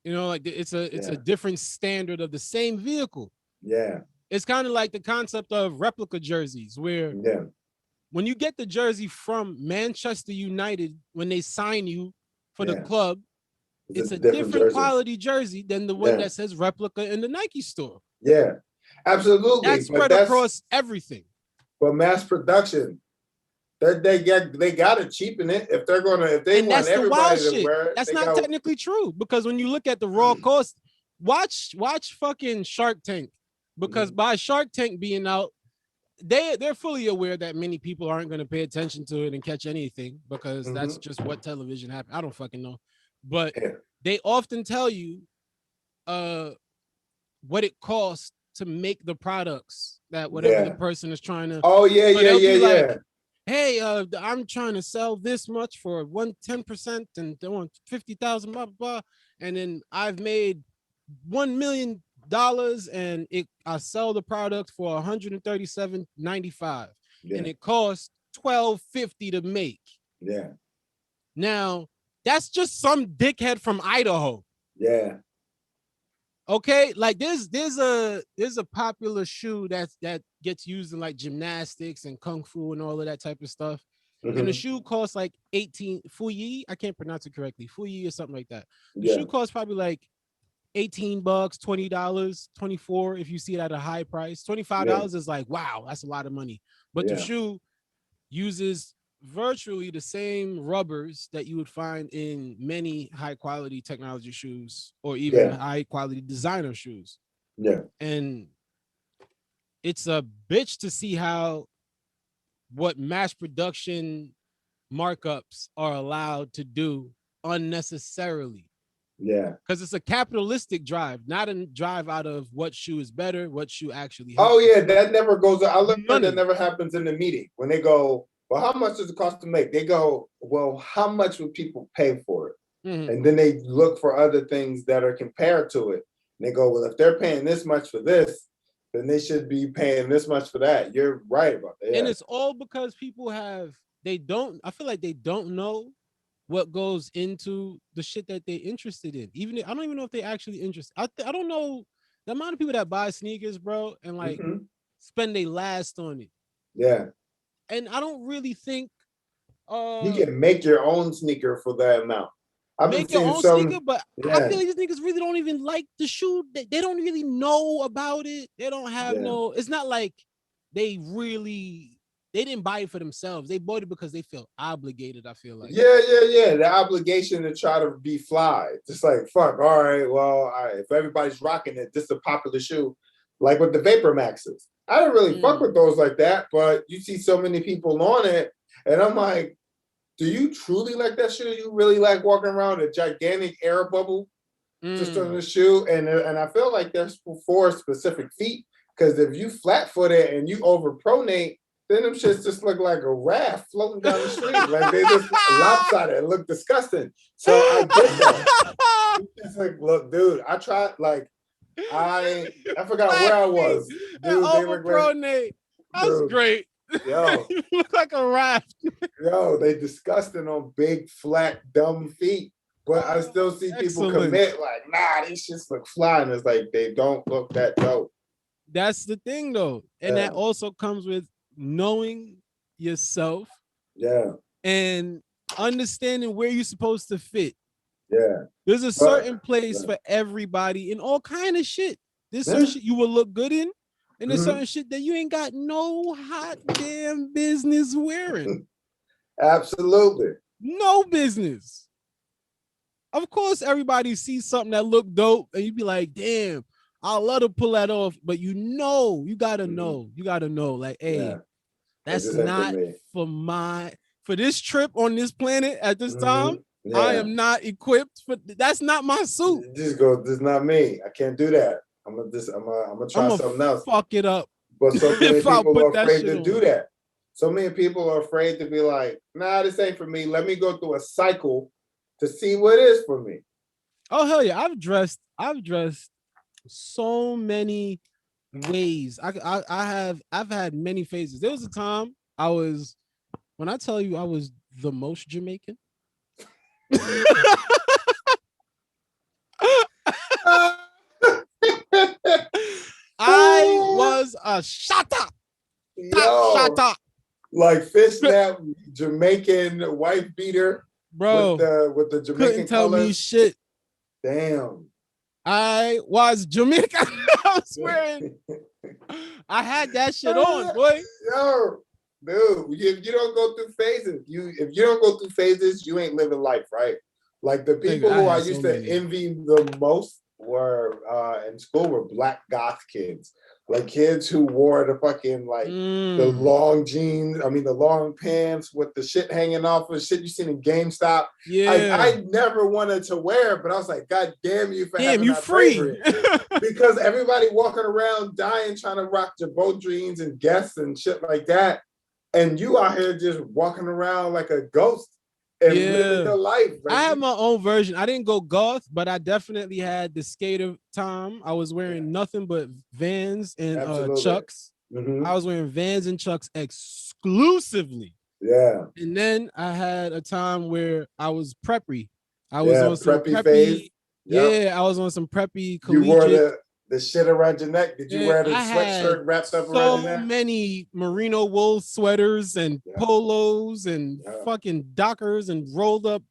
You know, like it's a different standard of the same vehicle. Yeah. It's kind of like the concept of replica jerseys, where when you get the jersey from Manchester United, when they sign you for the club, it's a different quality jersey than the one that says replica in the Nike store. Yeah, absolutely. That's spread across everything. But mass production, they got to cheapen it if they want everybody to wear it. That's not technically true, because when you look at the raw cost, watch fucking Shark Tank, because by Shark Tank being out, they're fully aware that many people aren't going to pay attention to it and catch anything, because that's just what television happens. I don't fucking know, but they often tell you what it costs to make the products that whatever the person is trying to. Oh yeah. Hey, I'm trying to sell this much for 10%, and they want 50,000, blah, blah, blah. And then I've made $1 million, and I sell the product for $137.95, and it costs $12.50 to make. Yeah. Now that's just some dickhead from Idaho. Yeah. Okay, like there's a popular shoe that gets used in like gymnastics and kung fu and all of that type of stuff. And the shoe costs like 18 Fuyi. I can't pronounce it correctly. Fuyi or something like that. The shoe costs probably like $18, $20, $24 if you see it at a high price. $25 is like, wow, that's a lot of money. But the shoe uses virtually the same rubbers that you would find in many high quality technology shoes, or even high quality designer shoes. Yeah. And it's a bitch to see how what mass production markups are allowed to do unnecessarily. Yeah. Because it's a capitalistic drive, not a drive out of what shoe is better, what shoe actually helps. Oh yeah, that never goes. I learned that never happens in the meeting. When they go, well, how much does it cost to make? They go, well, how much would people pay for it? And then they look for other things that are compared to it. And they go, well, if they're paying this much for this, then they should be paying this much for that. You're right about that. Yeah. And it's all because people I feel like they don't know what goes into the shit that they're interested in. I don't even know if they actually interested. I don't know the amount of people that buy sneakers, bro, and like spend their last on it. Yeah. And I don't really think you can make your own sneaker for that amount. Make your own sneaker, but I feel like these niggas really don't even like the shoe. They don't really know about it. They don't have it's not like they really they didn't buy it for themselves. They bought it because they feel obligated. I feel like. Yeah. The obligation to try to be fly. Just like fuck. All right. Well, all right. If everybody's rocking it, this is a popular shoe. Like with the Vapor Maxes. I didn't really fuck with those like that, but you see so many people on it, and I'm like, do you truly like that shoe? You really like walking around a gigantic air bubble just on the shoe? And I feel like that's for specific feet, because if you flat footed and you overpronate, then them shits just look like a raft floating down the street. Like they just lopsided and look disgusting. So I get that. It's like, look, dude, I tried, like, I forgot where I was. Dude, they overpronate. That's great. Yo, you look like a raft. Yo, they disgusting on big, flat, dumb feet. But I still see people commit like, nah, these shits look fly. And it's like, they don't look that dope. That's the thing, though. And that also comes with knowing yourself. Yeah. And understanding where you're supposed to fit. Yeah. There's a certain place for everybody in all kind of shit. There's certain shit you will look good in. And there's certain shit that you ain't got no hot damn business wearing. Absolutely. No business. Of course, everybody sees something that look dope and you be like, damn, I'd love to pull that off. But you gotta know. You gotta know, like, hey, that's not for this trip on this planet at this time. Yeah. I am not equipped for that's not my suit. Just go, this is not me. I can't do that. I'm gonna try something else. Fuck it up. But so many people are afraid to do that. So many people are afraid to be like, nah, this ain't for me. Let me go through a cycle to see what is for me. Oh hell yeah. I've dressed so many ways. I've had many phases. There was a time when I tell you I was the most Jamaican. I was a shatta. Shatta. Like fishnet Jamaican wife beater, bro. With the Jamaican couldn't tell colors. Me shit. Damn. I was Jamaican. I was wearing. I had that shit on, boy. Yo, dude, if you don't go through phases, if you don't go through phases, you ain't living life, right? Like the people who I used to envy the most were in school were black goth kids. Like kids who wore the fucking like the long jeans, the long pants with the shit hanging off of shit you seen in GameStop. Yeah. I never wanted to wear it, but I was like, God damn you for having you that free. Because everybody walking around dying trying to rock Jabot jeans and Guess and shit like that. And you out here just walking around like a ghost and living your life. Right? I had my own version. I didn't go goth, but I definitely had the skater time. I was wearing nothing but Vans and Chucks. I was wearing Vans and Chucks exclusively. Yeah. And then I had a time where I was preppy. I was on some preppy phase. Yep. Yeah, I was on some preppy collegiate. You wore the shit around your neck. Did you wear the sweatshirt wrapped up around your neck? So many merino wool sweaters and polos and fucking Dockers and rolled up.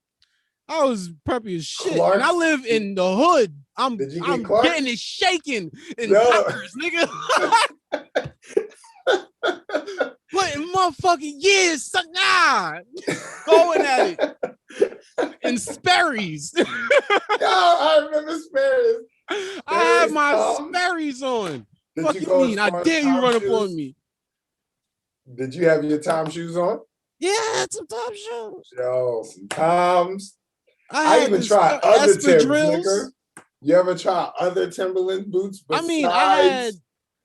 I was preppy as shit. Clarks? And I live in the hood. I'm getting it shaking in Dockers, nigga. Putting motherfucking years, going at it. In Sperry's. Yo, I remember Sperry's. I had my Sperry's on. What you mean? I dare you run up on me. Did you have your Tom shoes on? Yeah, I had some Tom shoes. Yo, some Toms. I even tried other Timbs, nigga. You ever try other Timberland boots besides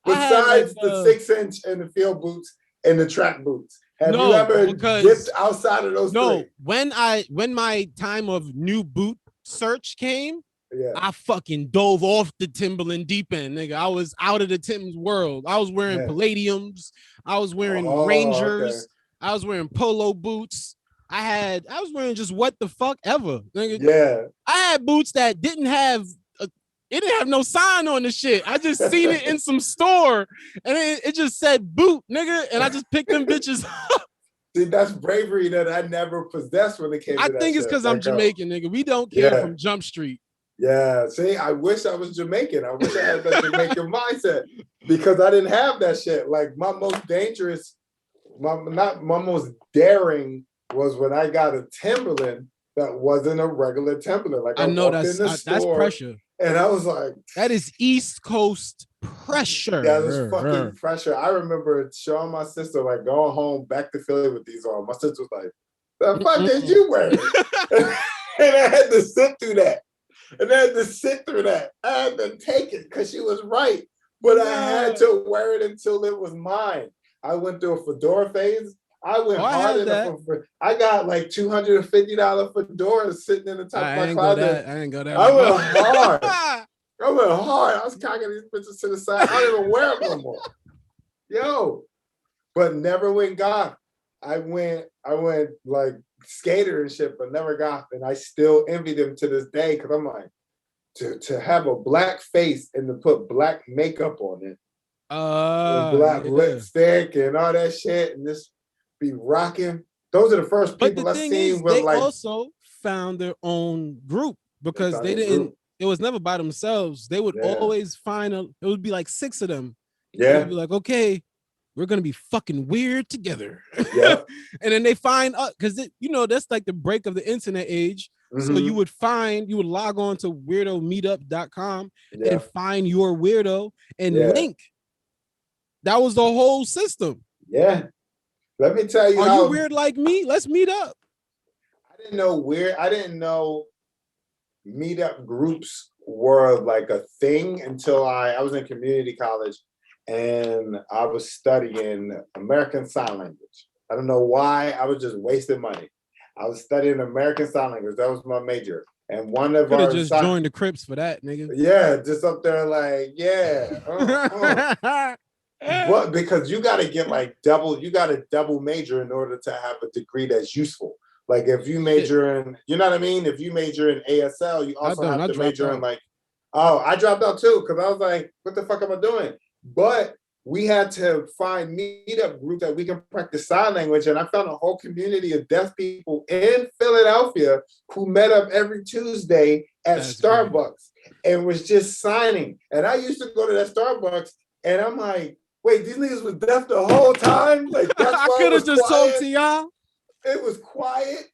the 6-inch and the field boots and the track boots? Have you ever dipped outside of those? No, when my time of new boot search came, I fucking dove off the Timberland deep end, nigga. I was out of the Tim's world. I was wearing Palladiums. I was wearing Rangers. Okay. I was wearing polo boots. I was wearing just what the fuck ever, nigga. Yeah. I had boots that didn't have no sign on the shit. I just seen it in some store and it just said boot, nigga, and I just picked them bitches up. See, that's bravery that I never possessed when it came to that. I think it's because I'm Jamaican, nigga. We don't care from Jump Street. Yeah, see, I wish I was Jamaican. I wish I had that Jamaican mindset because I didn't have that shit. Like my most dangerous my most daring was when I got a Timberland that wasn't a regular Timberland. Like I know that's pressure. And I was like, that is East Coast pressure. That is fucking pressure. I remember showing my sister, like, going home back to Philly with these on. My sister was like, the fuck is you wearing? And I had to sit through that. I had to take it because she was right. But I had to wear it until it was mine. I went through a fedora phase. I went hard I got like $250 fedoras sitting in the top of my closet. I ain't go that. I went hard. I was cocking these bitches to the side. I don't even wear them no more. Yo, but never went goth. I went like skater and shit, but never goth. And I still envy them to this day because I'm like, to have a black face and to put black makeup on it, black lipstick and all that shit, and just be rocking. Those are the first people I seen. They also found their own group because they didn't. It was never by themselves. They would always find it would be like 6 of them. Yeah. They'd be like, okay, we're gonna be fucking weird together. Yeah. And then they find because that's like the break of the internet age. Mm-hmm. So you would log on to weirdomeetup.com and find your weirdo and link. That was the whole system. Yeah. Let me tell you. Are you weird like me? Let's meet up. I didn't know meetup groups were like a thing until I was in community college and I was studying American Sign Language. I don't know why. I was just wasting money. I was studying American Sign Language. That was my major. And one of our just joined the Crips for that, nigga. Yeah, just up there like, But because you got to double major in order to have a degree that's useful. Like if you major in, you know what I mean? If you major in ASL, you also have to major in like, I dropped out too because I was like, what the fuck am I doing? But we had to find meetup groups that we can practice sign language. And I found a whole community of deaf people in Philadelphia who met up every Tuesday at Starbucks and was just signing. And I used to go to that Starbucks and I'm like, wait, these niggas was deaf the whole time? Like that's why I could have just told to y'all. It was quiet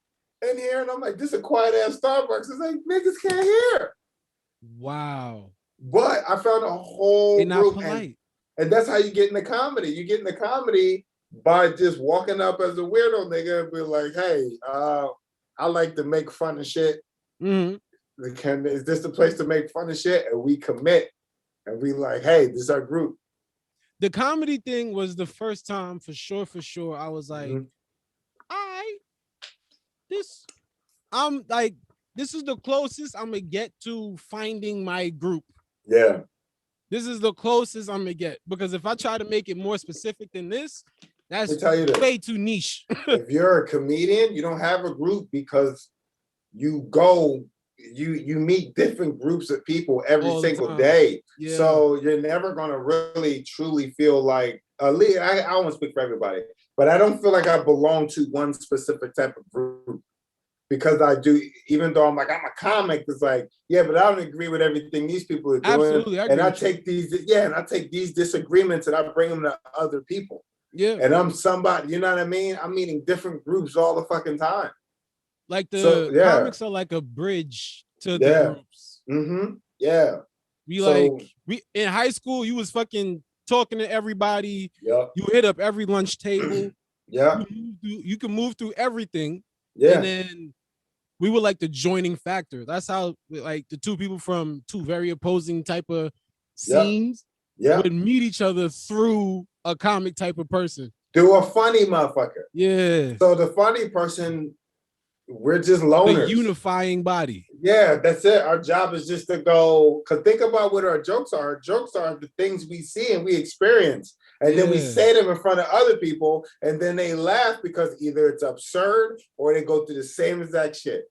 in here, and I'm like, this is a quiet ass Starbucks. It's like niggas can't hear. Wow. But I found a whole group, and that's how you get into comedy. You get into comedy by just walking up as a weirdo nigga and be like, hey, I like to make fun of shit. Mm-hmm. Is this the place to make fun of shit? And we commit, and we like, hey, this is our group. The comedy thing was the first time for sure. I was like, this is the closest I'm gonna get to finding my group. Yeah. This is the closest I'm gonna get because if I try to make it more specific than this, that's way too niche. If you're a comedian, you don't have a group because you meet different groups of people every single day. Yeah. So you're never gonna really truly feel like I won't speak for everybody, but I don't feel like I belong to one specific type of group because I do, even though I'm a comic, it's like, yeah, but I don't agree with everything these people are doing. Absolutely, I take these disagreements and I bring them to other people. Yeah. And I'm somebody, you know what I mean? I'm meeting different groups all the fucking time. Like comics are like a bridge to the groups. Mm-hmm. Yeah. We in high school, you was fucking talking to everybody. Yeah. You hit up every lunch table. Yeah. You can move through everything. Yeah. And then we were like the joining factor. That's how like the two people from two very opposing type of scenes would meet each other through a comic type of person. Through a funny motherfucker. Yeah. So the funny person, we're just loners. The unifying body. Yeah, that's it. Our job is just to go, because think about what our jokes are. Our jokes are the things we see and we experience. And then we say them in front of other people, and then they laugh because either it's absurd or they go through the same exact shit.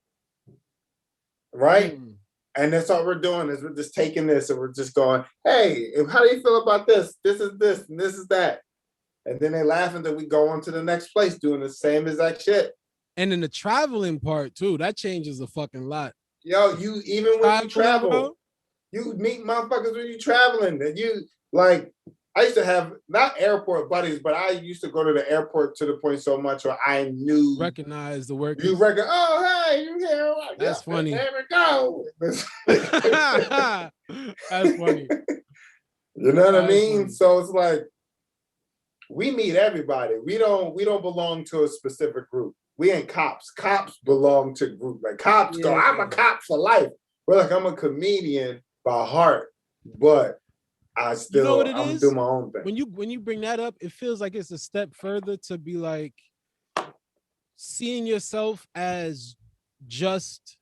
Right? Mm. And that's all we're doing is we're just taking this and we're just going, hey, how do you feel about this? This is this and this is that. And then they laugh and then we go on to the next place doing the same exact shit. And then the traveling part too, that changes a fucking lot. Yo, when you travel, you meet motherfuckers when you traveling, and you like I used to have not airport buddies, but I used to go to the airport to the point so much where I knew recognize the workers. You reckon? Oh, hey, you here? That's funny. There we go. That's funny. You know what I mean? Funny. So it's like we meet everybody. We don't belong to a specific group. We ain't cops. Cops belong to group. Like cops go, I'm a cop for life. We're like, I'm a comedian by heart, but I still, you know what I'm doing my own thing. When you bring that up, it feels like it's a step further to be like seeing yourself as just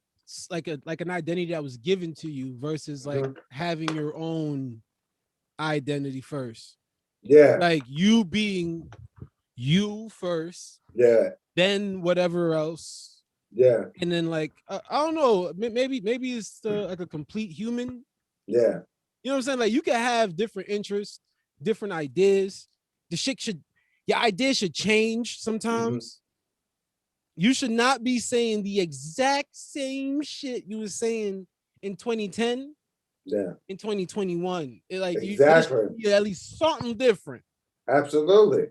like an identity that was given to you versus like having your own identity first. Yeah. Like you being you first. Yeah. Then whatever else. Yeah. And then like I don't know, maybe it's like a complete human. Yeah. You know what I'm saying? Like you can have different interests, different ideas. Your ideas should change sometimes. You should not be saying the exact same shit you were saying in 2010. Yeah. In 2021. Exactly. You at least something different. Absolutely.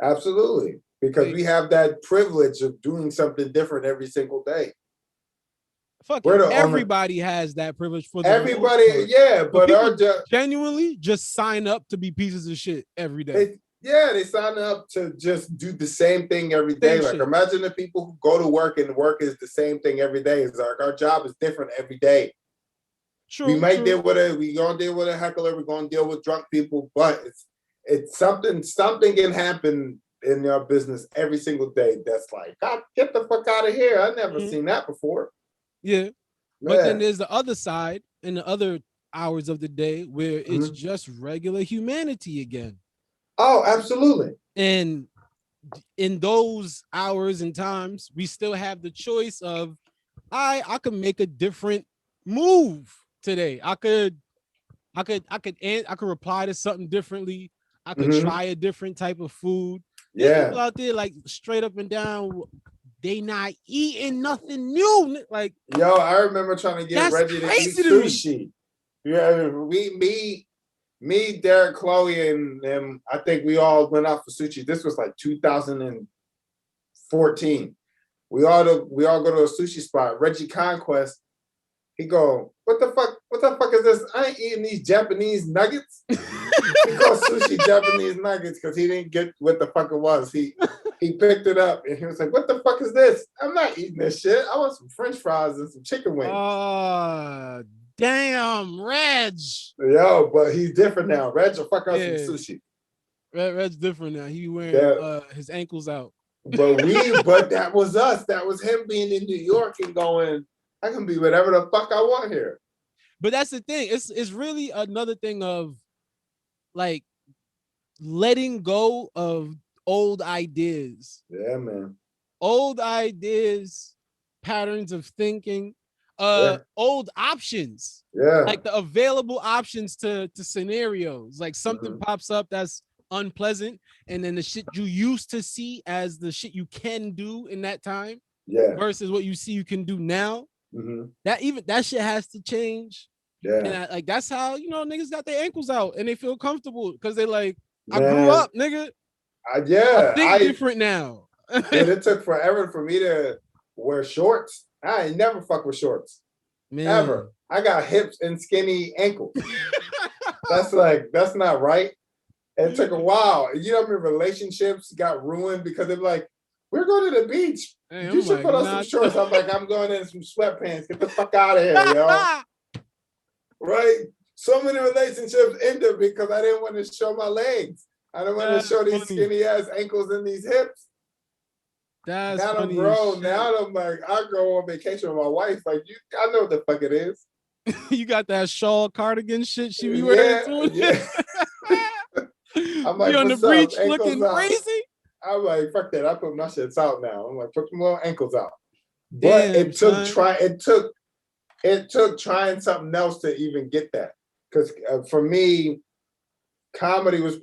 Absolutely. Because we have that privilege of doing something different every single day. Everybody has that privilege for everybody, yeah, but genuinely just sign up to be pieces of shit every day. They sign up to just do the same thing every day. Like imagine the people who go to work and work is the same thing every day. It's like our job is different every day. True. We might deal with it. We're gonna deal with a heckler. We're gonna deal with drunk people, but it's something can happen in your business every single day. That's like, God, get the fuck out of here. I've never seen that before. Yeah. But then there's the other side in the other hours of the day where it's just regular humanity again. Oh, absolutely. And in those hours and times, we still have the choice of I could make a different move today. I could reply to something differently. I could try a different type of food. There's people out there like straight up and down. They not eating nothing new. Like, yo, I remember trying to get Reggie to eat sushi. Yeah, me, Derek, Chloe, and them. I think we all went out for sushi. This was like 2014. We all go to a sushi spot. Reggie Conquest. He go, what the fuck is this? I ain't eating these Japanese nuggets. He called sushi Japanese nuggets because he didn't get what the fuck it was. He picked it up and he was like, what the fuck is this? I'm not eating this shit. I want some French fries and some chicken wings. Damn, Reg. Yo, but he's different now. Reg will fuck out some sushi. Reg's different now. He wearing his ankles out. But that was us. That was him being in New York and going, I can be whatever the fuck I want here. But that's the thing. It's really another thing of like letting go of old ideas. Yeah, man. Old ideas, patterns of thinking, old options. Yeah. Like the available options to scenarios. Like something pops up that's unpleasant, and then the shit you used to see as the shit you can do in that time versus what you see you can do now. That shit has to change. Yeah. And that's how, niggas got their ankles out and they feel comfortable because they like, I grew up, nigga. I think different now. It took forever for me to wear shorts. I ain't never fuck with shorts. Man. Ever. I got hips and skinny ankles. That's not right. It took a while. You know, my relationships got ruined because they're like, we're going to the beach. Hey, you should put on some shorts. I'm like, I'm going in some sweatpants. Get the fuck out of here, yo. Right? So many relationships ended because I didn't want to show my legs. I didn't want to show these skinny ass ankles and these hips. That's now I'm grown. Now I'm like, I go on vacation with my wife. Like, I know what the fuck it is. You got that shawl cardigan shit she be wearing too? Yeah. I'm like, you on the beach looking crazy? I'm like, fuck that. I put my shits out now. I'm like, put more ankles out. But it took trying something else to even get that. Because for me, comedy was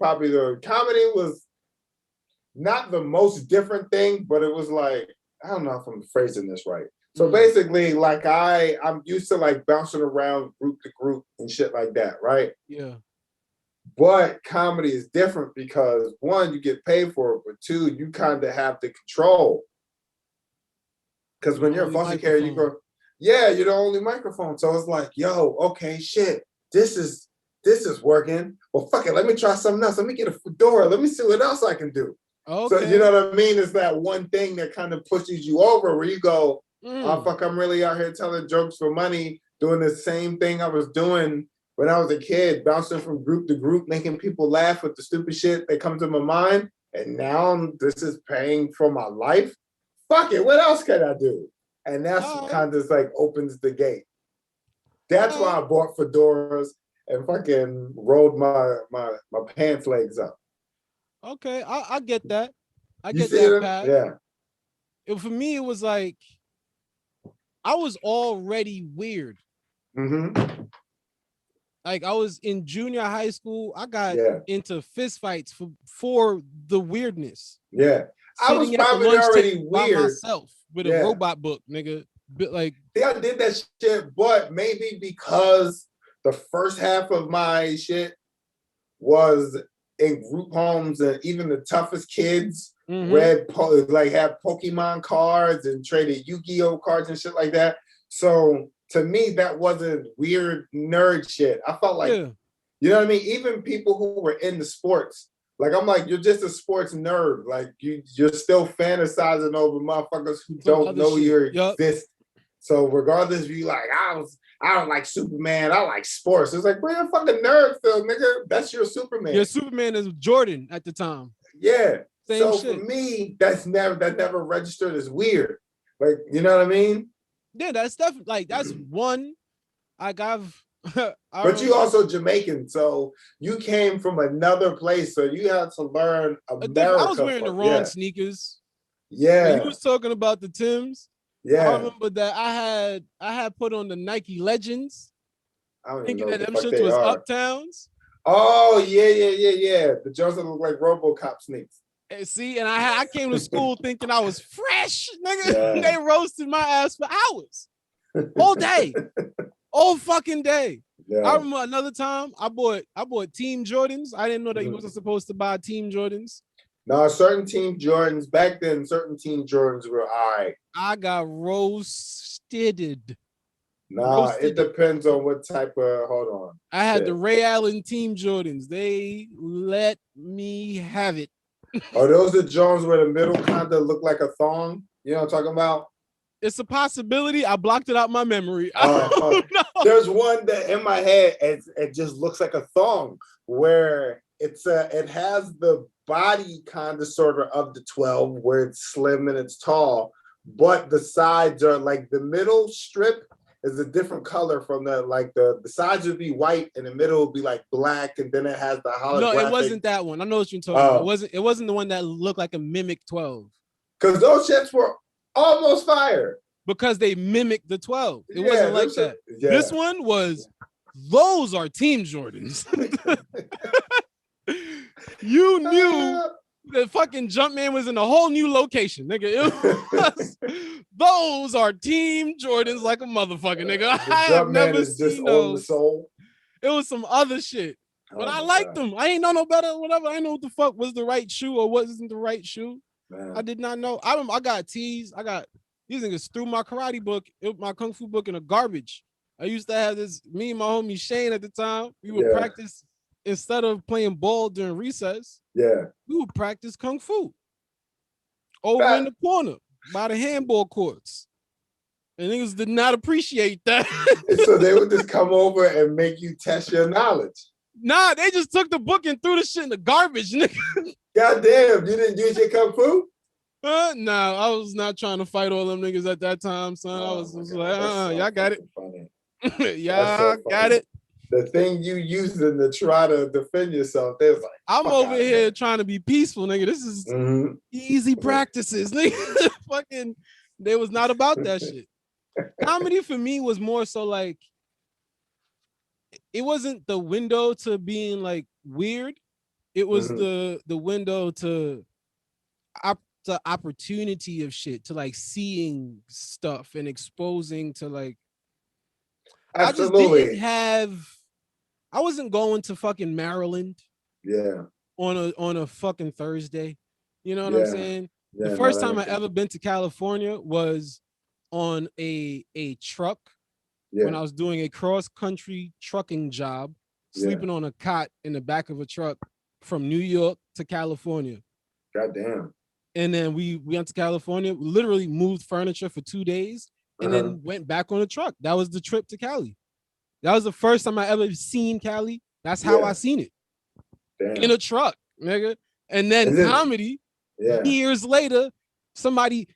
not the most different thing, but it was like, I don't know if I'm phrasing this right. So basically, like I'm used to like bouncing around group to group and shit like that, right? Yeah. But comedy is different because one, you get paid for it, but two, you kind of have the control. Because when you're a foster care, you go, yeah, you're the only microphone. So it's like, yo, okay, shit, this is working. Well, fuck it, let me try something else. Let me get a fedora. Let me see what else I can do. Okay. So you know what I mean? It's that one thing that kind of pushes you over where you go, oh, fuck, I'm really out here telling jokes for money, doing the same thing I was doing when I was a kid, bouncing from group to group, making people laugh with the stupid shit that comes to my mind. And now this is paying for my life. Fuck it, what else can I do? And that's kind of like opens the gate. That's why I bought fedoras and fucking rolled my pants legs up. Okay, I get that. I get that, Pat. Yeah. For me, it was like I was already weird. Mm-hmm. Like I was in junior high school. I got into fistfights for the weirdness. Yeah. I was probably already weird by myself with a robot book, nigga. But like, yeah, I did that shit, but maybe because the first half of my shit was in group homes, and even the toughest kids had Pokemon cards and traded Yu-Gi-Oh cards and shit like that. So to me, that wasn't weird nerd shit. I felt like, you know what I mean? Even people who were into sports. Like, I'm like, you're just a sports nerd. Like, you're still fantasizing over motherfuckers who don't know you exist. So regardless if you like, I don't like Superman, I like sports. It's like, where your fucking nerd feel, nigga? That's your Superman. Your Superman is Jordan at the time. Yeah. Same shit. For me, that never registered as weird. Like, you know what I mean? Yeah, that's definitely like that's one. But you also Jamaican, so you came from another place, so you had to learn America. I was wearing the wrong sneakers. Yeah, he was talking about the Timbs. Yeah, I remember that I had put on the Nike Legends. I don't thinking even know that them shits was Uptowns. Oh yeah. The Jones that look like RoboCop sneaks. And see, and I came to school thinking I was fresh, nigga. Yeah. They roasted my ass for hours, all day. All fucking day. Yeah. I remember another time I bought Team Jordans. I didn't know that you wasn't supposed to buy Team Jordans. No, certain Team Jordans back then, certain Team Jordans were all right. I got roasted. Nah, it depends on what type of. Hold on. I had the Ray Allen Team Jordans. They let me have it. Are those the Jones where the middle kind of look like a thong? You know what I'm talking about? It's a possibility. I blocked it out my memory. There's one that in my head, it just looks like a thong where it has the body kind of sort of the 12 where it's slim and it's tall, but the sides are like the middle strip is a different color from the sides would be white and the middle would be like black, and then it has the holographic. No, it wasn't that one. I know what you're talking about. It wasn't the one that looked like a mimic 12. Because those shits were almost fire. Because they mimicked the 12. It wasn't like that. Yeah. This one was, those are Team Jordans. You knew the fucking Jumpman was in a whole new location, nigga. Those are Team Jordans like a motherfucker, nigga. I have never seen those. It was some other shit. But I liked them. I ain't know no better, whatever. I didn't know what the fuck was the right shoe or wasn't the right shoe. Man. I did not know. I got teased. These niggas threw my karate book, my kung fu book in the garbage. I used to have this, me and my homie Shane at the time, we would practice, instead of playing ball during recess, we would practice kung fu over in the corner by the handball courts. And niggas did not appreciate that. So they would just come over and make you test your knowledge. Nah, they just took the book and threw the shit in the garbage, nigga. Goddamn, you didn't use your kung fu? Nah, I was not trying to fight all them niggas at that time, son. I was like, y'all got it. Y'all got it. The thing you using to try to defend yourself, they was like, I'm over here trying to be peaceful, nigga. This is easy practices, nigga. Fucking, they was not about that shit. Comedy for me was more so like, it wasn't the window to being like weird. It was the window to the opportunity of shit, to like seeing stuff and exposing to like. Absolutely. I just didn't have I wasn't going to fucking Maryland. Yeah. On a fucking Thursday. You know what Yeah. I'm saying? Yeah, the first time I ever been to California was on a truck when I was doing a cross country trucking job, sleeping on a cot in the back of a truck from New York to California. Goddamn. And then we went to California, literally moved furniture for 2 days, and then went back on a truck. That was the trip to Cali. That was the first time I ever seen Cali. That's how I seen it. Damn. In a truck, nigga. And then comedy, years later, somebody,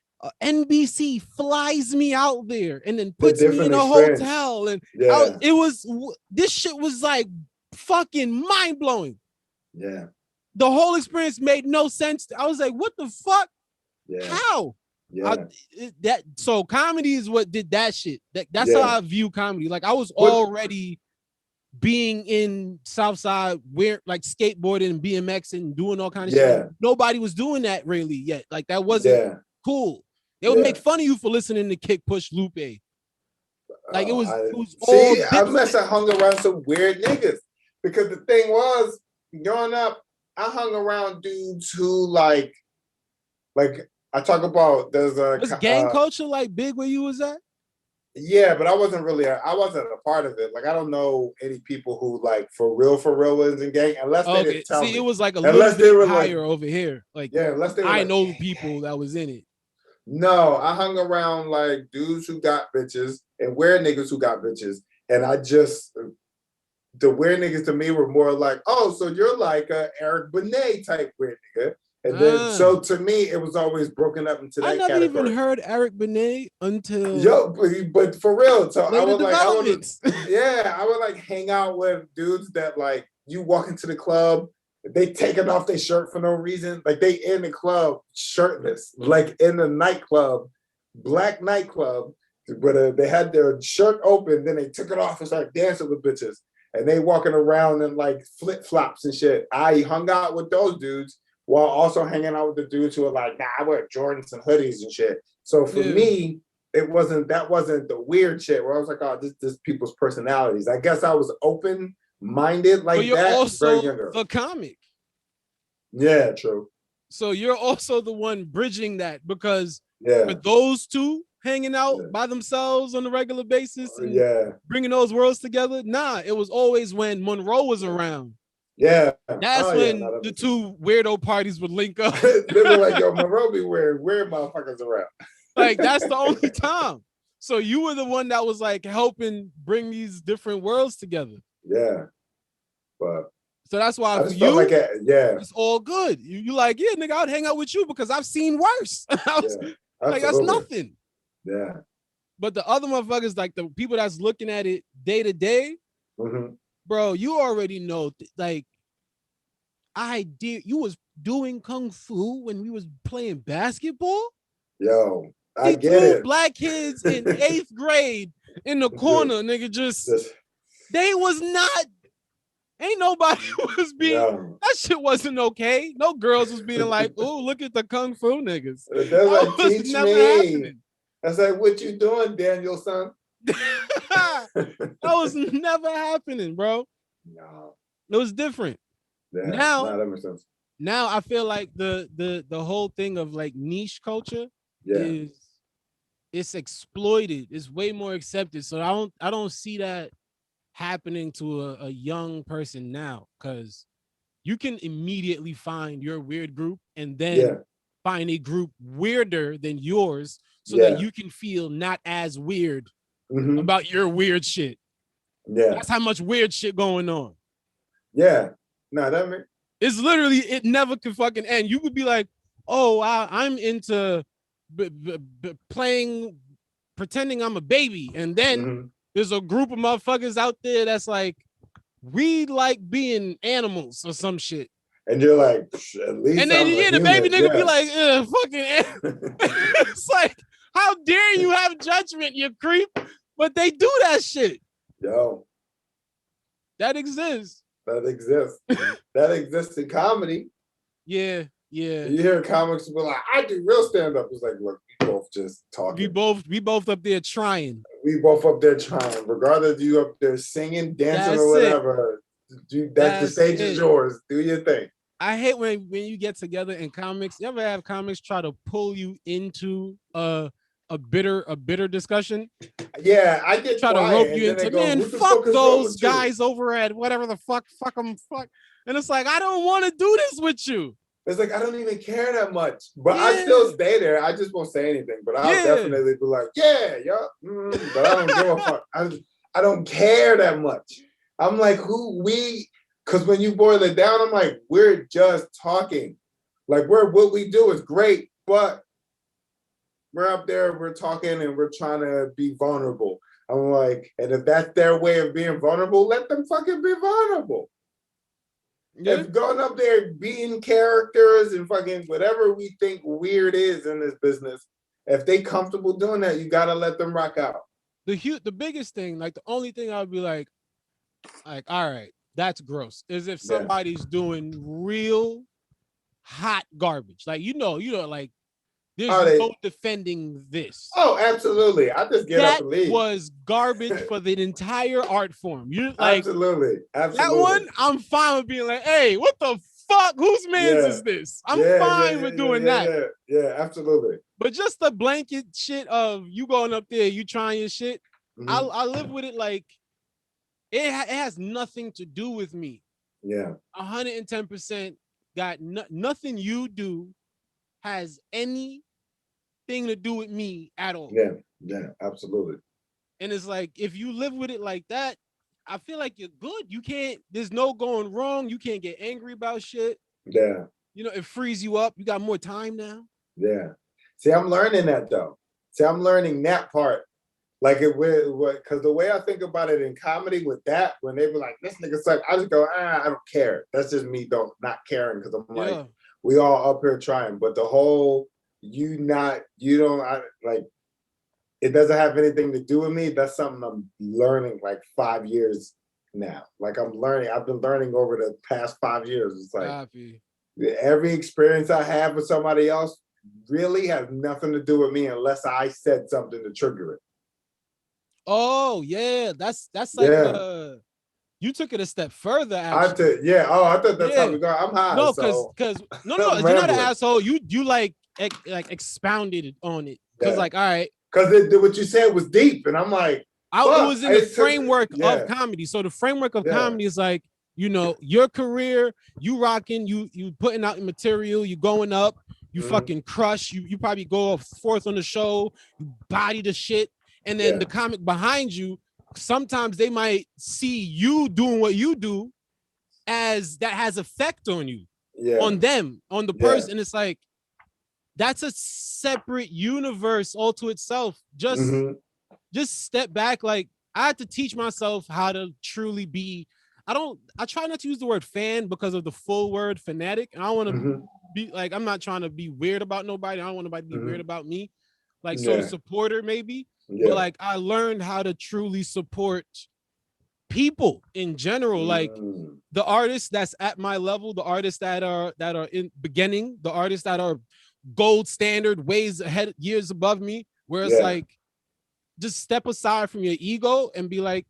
NBC flies me out there and then puts me in a hotel. And this shit was like fucking mind blowing. Yeah. The whole experience made no sense. I was like, what the fuck? Yeah. How? Yeah. So comedy is what did that shit. That's how I view comedy. Like I was already being in Southside where like skateboarding and BMX and doing all kind of shit. Like, nobody was doing that really yet. Like that wasn't cool. They would make fun of you for listening to Kick Push Lupe. Like it was all I must have hung around some weird niggas because the thing was growing up, I hung around dudes who like I talk about was gang culture like big where you was at? Yeah, but I wasn't a part of it. Like I don't know any people who like for real was in gang unless they didn't tell me. It was like a little bit higher over here. Like unless they were I know people that was in it. No, I hung around like dudes who got bitches and weird niggas who got bitches. And the weird niggas to me were more like, oh, so you're like a Eric Benet type weird nigga. And then, so to me, it was always broken up into that category. I never even heard Eric Benet until... but for real, so I would like, I would like hang out with dudes that like, you walk into the club, they taking off their shirt for no reason. Like they in the club shirtless, like in the nightclub, black nightclub, but they had their shirt open, then they took it off and started dancing with bitches. And they walking around in like flip-flops and shit. I hung out with those dudes while also hanging out with the dudes who are like, nah, I wear Jordans and hoodies and shit. So for me, that wasn't the weird shit where I was like, oh, this people's personalities. I guess I was open-minded like but you're that. Also the comic. Yeah, true. So you're also the one bridging that because with those two hanging out by themselves on a regular basis and bringing those worlds together, nah, it was always when Monroe was around. Yeah. That's when the two weirdo parties would link up. They were like, yo, Monroe be weird motherfuckers around. Like, that's the only time. So you were the one that was like helping bring these different worlds together. Yeah. But so that's why for you, like it's all good. You like, yeah, nigga, I'd hang out with you because I've seen worse. Like, that's nothing. Yeah. But the other motherfuckers, like the people that's looking at it day to day, bro, you already know, like, you was doing kung fu when we was playing basketball. Yo, I get it. Black kids in 8th grade in the corner, nigga, they was not, ain't nobody was being, that shit wasn't okay. No girls was being like, oh, look at the kung fu niggas. That was never happening. I was like, what you doing, Daniel, son? That was never happening, bro. No. It was different. Yeah, that makes sense. Now I feel like the whole thing of like niche culture it's exploited. It's way more accepted. So I don't see that happening to a young person now, because you can immediately find your weird group and then find a group weirder than yours so that you can feel not as weird about your weird shit. Yeah. That's how much weird shit going on. Yeah. No, that makes... It's literally, it never can fucking end. You could be like, oh, I'm into playing, pretending I'm a baby. And then there's a group of motherfuckers out there that's like, we like being animals or some shit. And you're like, at least. And then the baby nigga be like, fucking. It's like, how dare you have judgment, you creep? But they do that shit. Yo. That exists. That exists. That exists in comedy. Yeah. You hear comics be like, I do real stand-up. It's like, look, we both just talking. We both up there trying. We both up there trying. Regardless of you up there singing, dancing, or whatever. That's the stage is yours. Do your thing. I hate when you get together in comics. You ever have comics try to pull you into a bitter discussion? Yeah, I get try quiet, to rope you into, man, fuck those guys over at whatever the fuck them, fuck. And it's like, I don't want to do this with you. It's like, I don't even care that much, but I still stay there. I just won't say anything, but I'll definitely be like, yeah, but I don't give a fuck. I don't care that much. I'm like, because when you boil it down, I'm like, we're just talking. Like, what we do is great, but we're up there, we're talking, and we're trying to be vulnerable. I'm like, and if that's their way of being vulnerable, let them fucking be vulnerable. Yeah. If going up there being characters and fucking whatever we think weird is in this business, if they comfortable doing that, you gotta let them rock out. The biggest thing, like the only thing I would be like, all right, that's gross, is if somebody's doing real hot garbage. Like, like there's no defending this. Oh, absolutely. I just get up and leave. That was garbage for the entire art form. You like absolutely. That one, I'm fine with being like, hey, what the fuck? Whose man's is this? I'm fine with doing that. Yeah, absolutely. But just the blanket shit of you going up there, you trying your shit, I live with it like it has nothing to do with me. Yeah. 110% got nothing you do has anything to do with me at all. Yeah, absolutely. And it's like, if you live with it like that, I feel like you're good. You can't, there's no going wrong. You can't get angry about shit. Yeah. It frees you up. You got more time now. Yeah. See, I'm learning that though. See, I'm learning that part. Like because the way I think about it in comedy with that, when they were like, this nigga suck, I just go, I don't care. That's just me not caring, because I'm like, we all up here trying. But the whole it doesn't have anything to do with me. That's something I'm learning like 5 years now. Like I've been learning over the past 5 years. It's like every experience I have with somebody else really has nothing to do with me unless I said something to trigger it. Oh yeah, that's like you took it a step further. Actually. I thought that's how we go. I'm high. No, because no, you're not an asshole. You like expounded on it. Because all right. Because what you said was deep, and I'm like, it was in the framework of comedy. So the framework of comedy is like, your career, you rocking, you putting out material, you going up, you fucking crush, you probably go fourth on the show, you body the shit. And then the comic behind you, sometimes they might see you doing what you do as that has effect on you, on them, on the person. And it's like, that's a separate universe all to itself. Just step back. Like, I had to teach myself how to truly be. I try not to use the word fan because of the full word fanatic. And I don't want to be like, I'm not trying to be weird about nobody. I don't want nobody to be weird about me. Like, sort of supporter maybe. But like, I learned how to truly support people in general. Like the artists that's at my level, the artists that are in beginning, the artists that are gold standard, ways ahead, years above me, where it's like, just step aside from your ego and be like,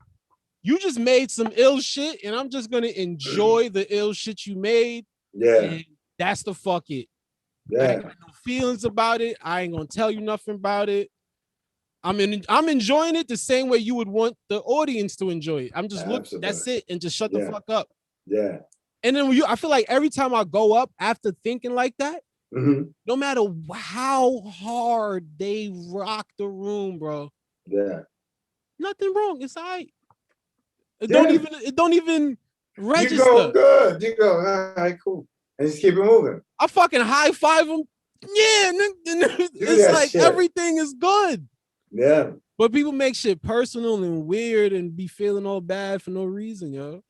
you just made some ill shit, and I'm just gonna enjoy the ill shit you made. And that's the fuck it. I ain't got no feelings about it. I ain't gonna tell you nothing about it. I'm enjoying it the same way you would want the audience to enjoy it. I'm just looking, that's it, and just shut the fuck up. Yeah. And then I feel like every time I go up after thinking like that, no matter how hard they rock the room, bro. Yeah. Nothing wrong. It's all right. It don't even register. You go good. You go, all right, cool. And just keep it moving. I fucking high five them. Yeah. It's like shit. Everything is good. Yeah. But people make shit personal and weird and be feeling all bad for no reason, yo.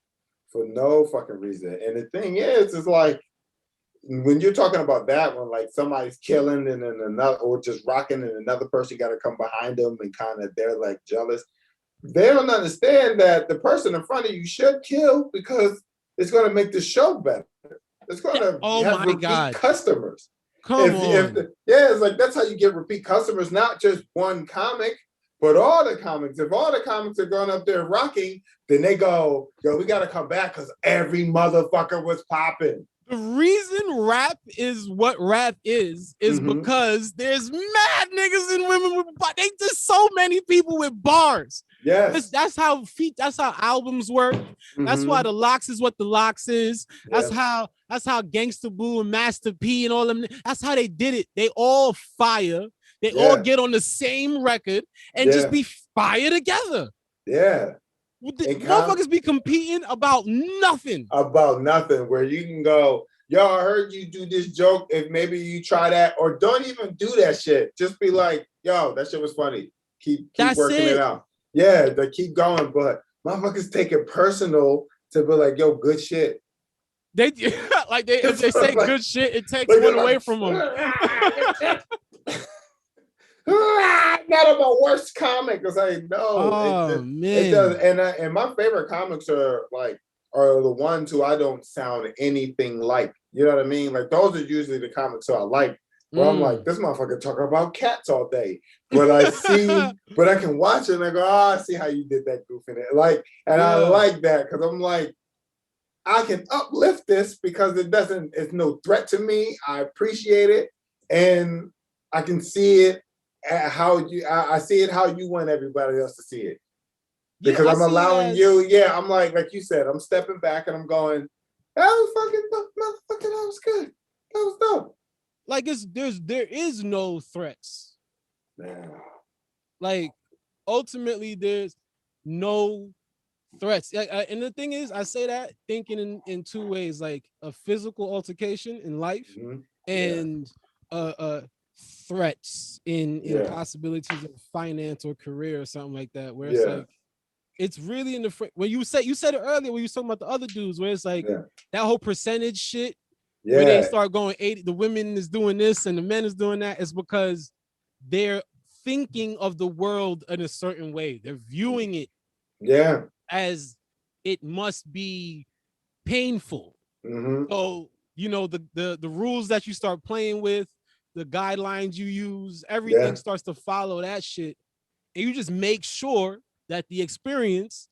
For no fucking reason. And the thing is, it's like, when you're talking about that, when like somebody's killing and then another, or just rocking, and another person got to come behind them and kind of, they're like jealous. They don't understand that the person in front of you should kill, because it's going to make the show better. It's going to have repeat customers. Come on. It's like, that's how you get repeat customers, not just one comic, But all the comics, if all the comics are going up there rocking, then they go, yo, we got to come back because every motherfucker was popping. The reason rap is what rap is because there's mad niggas and women with bars. They just so many people with bars. Yes. That's how albums work. That's why the Locks is what the Locks is. That's how Gangsta Boo and Master P and all them. That's how they did it. They all fire. They all get on the same record and just be fire together. Yeah. Motherfuckers be competing about nothing. About nothing. Where you can go, yo, I heard you do this joke. If maybe you try that, or don't even do that shit. Just be like, yo, that shit was funny. Keep working it out. Yeah, they keep going, but motherfuckers take it personal to be like, yo, good shit. They like if they say good shit, it takes one away from them. Not of my worst comic, because I know man. It does, and my favorite comics are the ones who I don't sound anything like. You know what I mean? Like those are usually the comics who I like. Well, I'm like, this motherfucker talking about cats all day, but I can watch it and I go, I see how you did that goof in it. I like that because I'm like, I can uplift this because it's no threat to me. I appreciate it, and I can see it. I see it how you want everybody else to see it, because I'm allowing you. Yeah, I'm like you said, I'm stepping back and I'm going, that was fucking motherfucker. That was good. That was dope. Like there is no threats. Yeah. Like ultimately, there's no threats. And the thing is, I say that thinking in two ways, like a physical altercation in life and threats in possibilities of finance or career or something like that, where it's like it's really in the when you said it earlier when you were talking about the other dudes, where it's like that whole percentage shit where they start going 80, the women is doing this and the men is doing that, is because they're thinking of the world in a certain way. They're viewing it as it must be painful. So the rules that you start playing with, the guidelines you use, everything starts to follow that shit. And you just make sure that the experience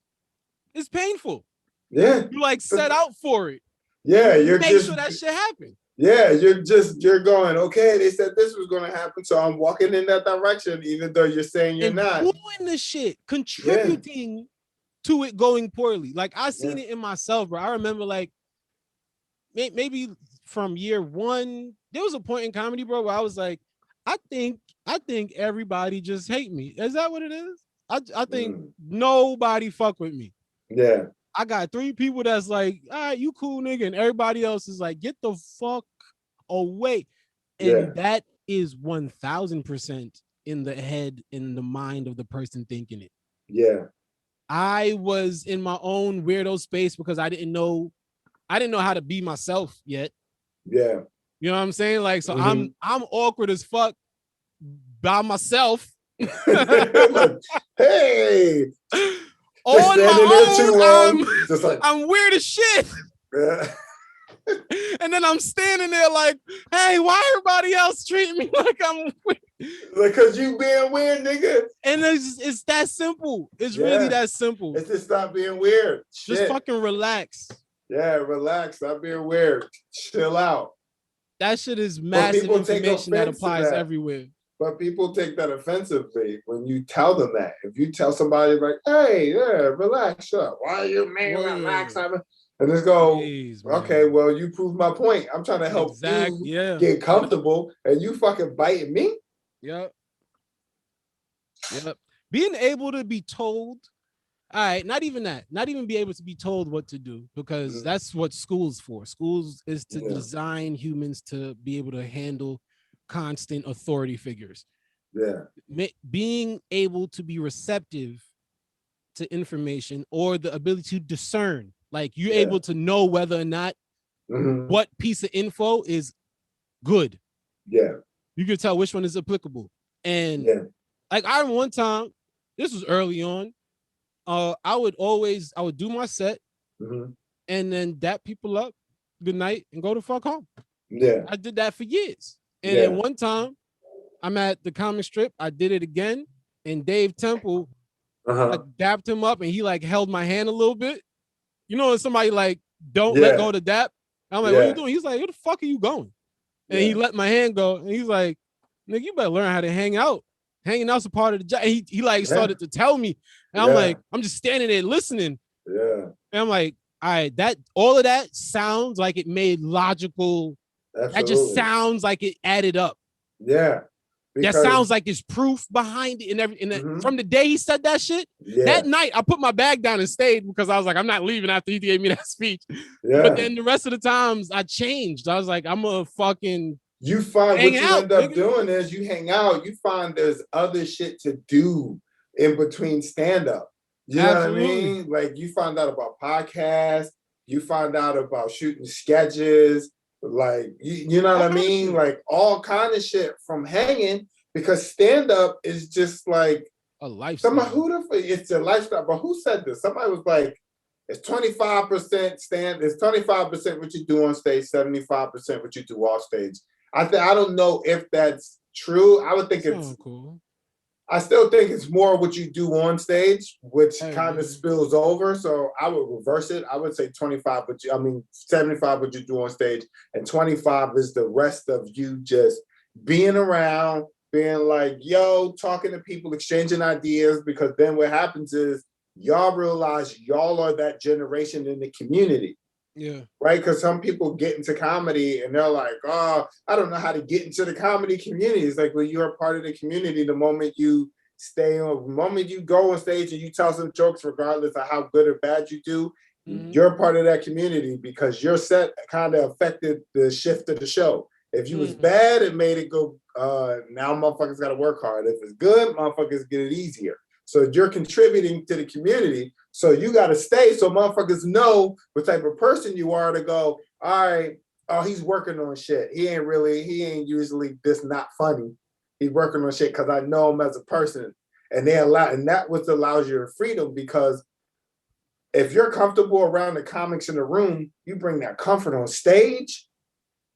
is painful. Yeah. You set out for it. Yeah. You make sure that shit happen. Yeah. You're going, okay, they said this was going to happen, so I'm walking in that direction, even though you're saying you're not. Doing the shit, contributing to it going poorly. Like I seen it in myself, bro. I remember maybe from year one, there was a point in comedy, bro, where I was like, I think everybody just hate me. Is that what it is? I think nobody fuck with me. Yeah. I got 3 people that's like, all right, you cool nigga, and everybody else is like, get the fuck away. And that is 1000% in the head, in the mind of the person thinking it. Yeah. I was in my own weirdo space because I didn't know how to be myself yet. Yeah. You know what I'm saying? Like, so I'm awkward as fuck by myself. Hey. On my own, I'm weird as shit. Yeah. And then I'm standing there like, hey, why everybody else treat me like I'm weird? Because you being weird, nigga. And it's that simple. It's really that simple. It's just stop being weird. Just fucking relax. Yeah, relax. Stop being weird. Chill out. That shit is massive information that applies everywhere. But people take that offensively when you tell them that. If you tell somebody like, hey, relax, shut up. Why you mean relax? And just go, okay, well, you proved my point. I'm trying to help you get comfortable, and you fucking biting me? Yep. Being able to be told, all right, not even that, not even be able to be told what to do, because that's what school's for. Schools is to design humans to be able to handle constant authority figures. Yeah. Being able to be receptive to information, or the ability to discern, like you're able to know whether or not what piece of info is good. Yeah. You can tell which one is applicable. And like I remember one time, this was early on, I would do my set and then dap people up, good night, and go the fuck home. Yeah. I did that for years. And then one time I'm at the comic strip, I did it again. and Dave Temple like dapped him up, and he like held my hand a little bit. You know, when somebody like don't let go of the dap. I'm like, what are you doing? He's like, where the fuck are you going? And he let my hand go, and he's like, nigga, you better learn how to hang out. Hanging out's a part of the job. And he like started to tell me, and I'm like, I'm just standing there listening. Yeah. And I'm like, all right, that all of that sounds like it made logical. Absolutely. That just sounds like it added up. Yeah. That sounds like there's proof behind it and everything. From the day he said that shit, that night I put my bag down and stayed because I was like, I'm not leaving after he gave me that speech. But then the rest of the times I changed. I was like, I'm a fucking you find what you end up doing is you hang out, you find there's other shit to do in between stand-up. You know what I mean? Like you find out about podcasts, you find out about shooting sketches, like you know what I mean? Like all kind of shit from hanging, because stand-up is just like a lifestyle. It's a lifestyle. But who said this? Somebody was like, it's 25% it's 25% what you do on stage, 75% what you do off stage. I don't know if that's true. I would think it's cool. I still think it's more what you do on stage, which kind of spills over. So I would reverse it. I would say 25, 75 what you do on stage, and 25 is the rest of you just being around, being like, yo, talking to people, exchanging ideas, because then what happens is y'all realize y'all are that generation in the community. Yeah. Right? Because some people get into comedy and they're like, oh, I don't know how to get into the comedy community. It's like, well, you're a part of the community the moment you go on stage and you tell some jokes, regardless of how good or bad you do, you're part of that community because your set kind of affected the shift of the show. If you was bad, it made it go, now motherfuckers got to work hard. If it's good, motherfuckers get it easier. So you're contributing to the community. So you got to stay so motherfuckers know what type of person you are to go, all right, oh, he's working on shit. He ain't usually this not funny. He's working on shit because I know him as a person. And that what allows you freedom, because if you're comfortable around the comics in the room, you bring that comfort on stage.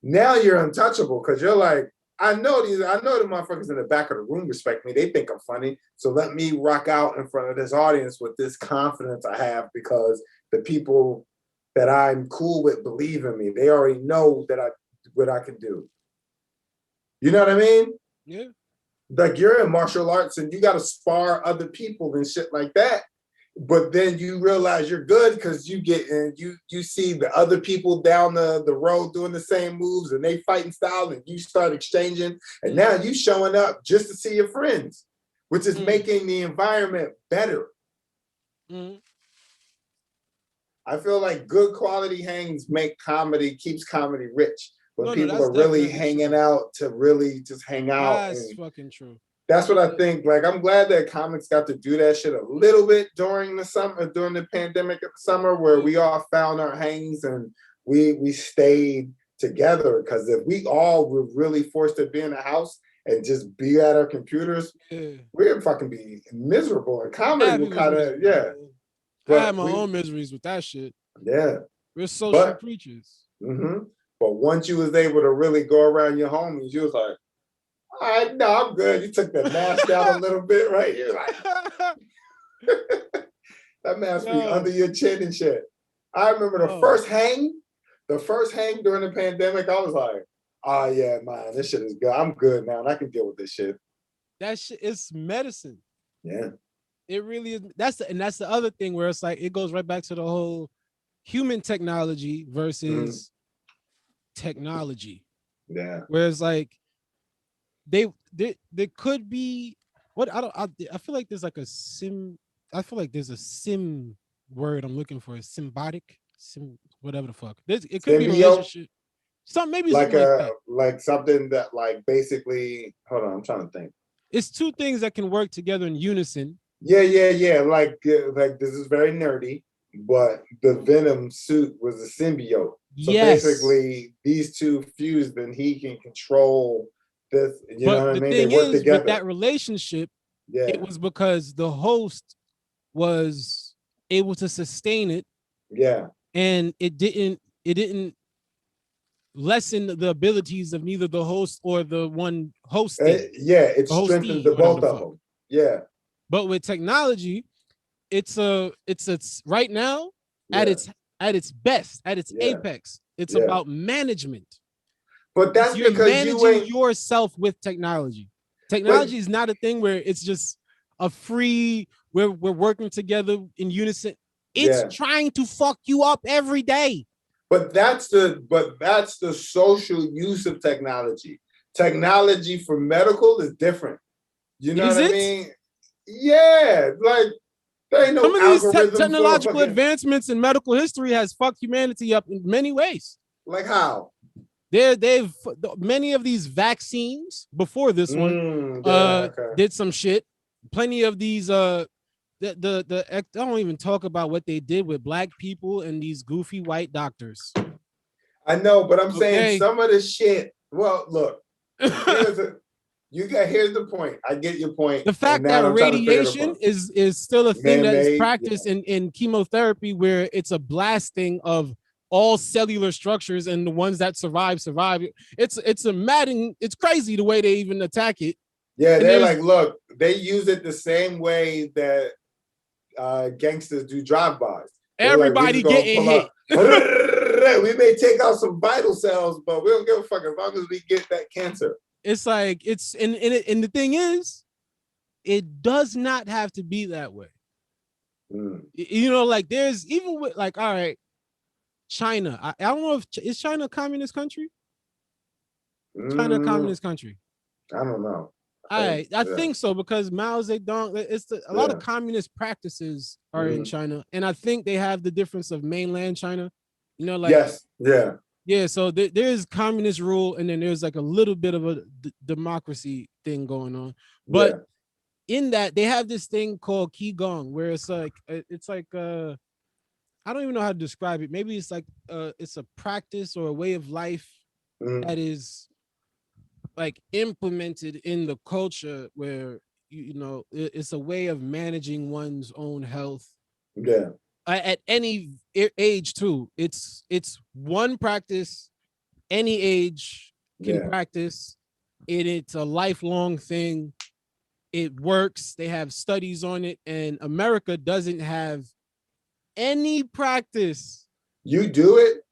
Now you're untouchable because you're like, I know the motherfuckers in the back of the room respect me. They think I'm funny. So let me rock out in front of this audience with this confidence I have because the people that I'm cool with believe in me. They already know what I can do. You know what I mean? Yeah. Like you're in martial arts and you got to spar other people and shit like that. But then you realize you're good because you get and you see the other people down the road doing the same moves and they fighting style and you start exchanging. And now you showing up just to see your friends, which is making the environment better. I feel like good quality hangs keeps comedy rich. When people are really hanging out to really just hang out. That's fucking true. That's what I think. Like, I'm glad that comics got to do that shit a little bit during the summer, during the pandemic of the summer, where we all found our hangs and we stayed together. Because if we all were really forced to be in the house and just be at our computers, we'd fucking be miserable. And comedy would kind of, I had my own miseries with that shit. Yeah. We're social creatures. But once you was able to really go around your homies, you was like, all right, no, I'm good. You took the mask out a little bit, right? You're like, that mask be under your chin and shit. I remember the first hang during the pandemic, I was like, oh yeah, man, this shit is good. I'm good now, and I can deal with this shit. That shit is medicine. Yeah. It really is. That's the other thing where it's like, it goes right back to the whole human technology versus technology. Yeah. Whereas like, there could be I feel like there's like there's a sim word I'm looking for, symbiotic, whatever the fuck. It could be a relationship. Something like that. Like something that like basically, hold on, I'm trying to think. It's two things that can work together in unison. Yeah. Like this is very nerdy, but the Venom suit was a symbiote. So basically these two fused and he can control this, you know what I mean? They work together. With that relationship, it was because the host was able to sustain it. Yeah. And it didn't lessen the abilities of neither the host or the one hosting. It strengthened the both of them. Yeah. But with technology, it's right now at its best, at its apex. It's about management. But that's you're because managing yourself with technology. Technology is not a thing where it's just a free, we're working together in unison. It's trying to fuck you up every day. But that's the social use of technology. Technology for medical is different. You know what I mean? Yeah, like there ain't no some of these technological advancements in medical history has fucked humanity up in many ways. Like how? They've many of these vaccines before this one did some shit. Plenty of these I don't even talk about what they did with black people and these goofy white doctors. I know, but I'm saying some of the shit. Well, look, here's the point. I get your point. The fact that radiation is still a thing that is practiced in chemotherapy, where it's a blasting of all cellular structures, and the ones that survive. It's crazy the way they even attack it. Yeah, they're like, look, they use it the same way that gangsters do drive-bys. Everybody like, getting hit. We may take out some vital cells, but we don't give a fuck as long as we get that cancer. It's like and the thing is, it does not have to be that way. You know, like there's even with like, all right, China. I don't know if is China a communist country? China a communist country? I don't know. I think so, because Mao Zedong, a lot of communist practices are in China, and I think they have the difference of mainland China. You know, like so there's communist rule, and then there's like a little bit of a democracy thing going on. But in that, they have this thing called qigong, where it's like I don't even know how to describe it. Maybe it's like it's a practice or a way of life that is like implemented in the culture, where you know it's a way of managing one's own health. Yeah. At any age too. It's one practice, any age can practice it. It's a lifelong thing. It works. They have studies on it, and America doesn't have any practice. You do it?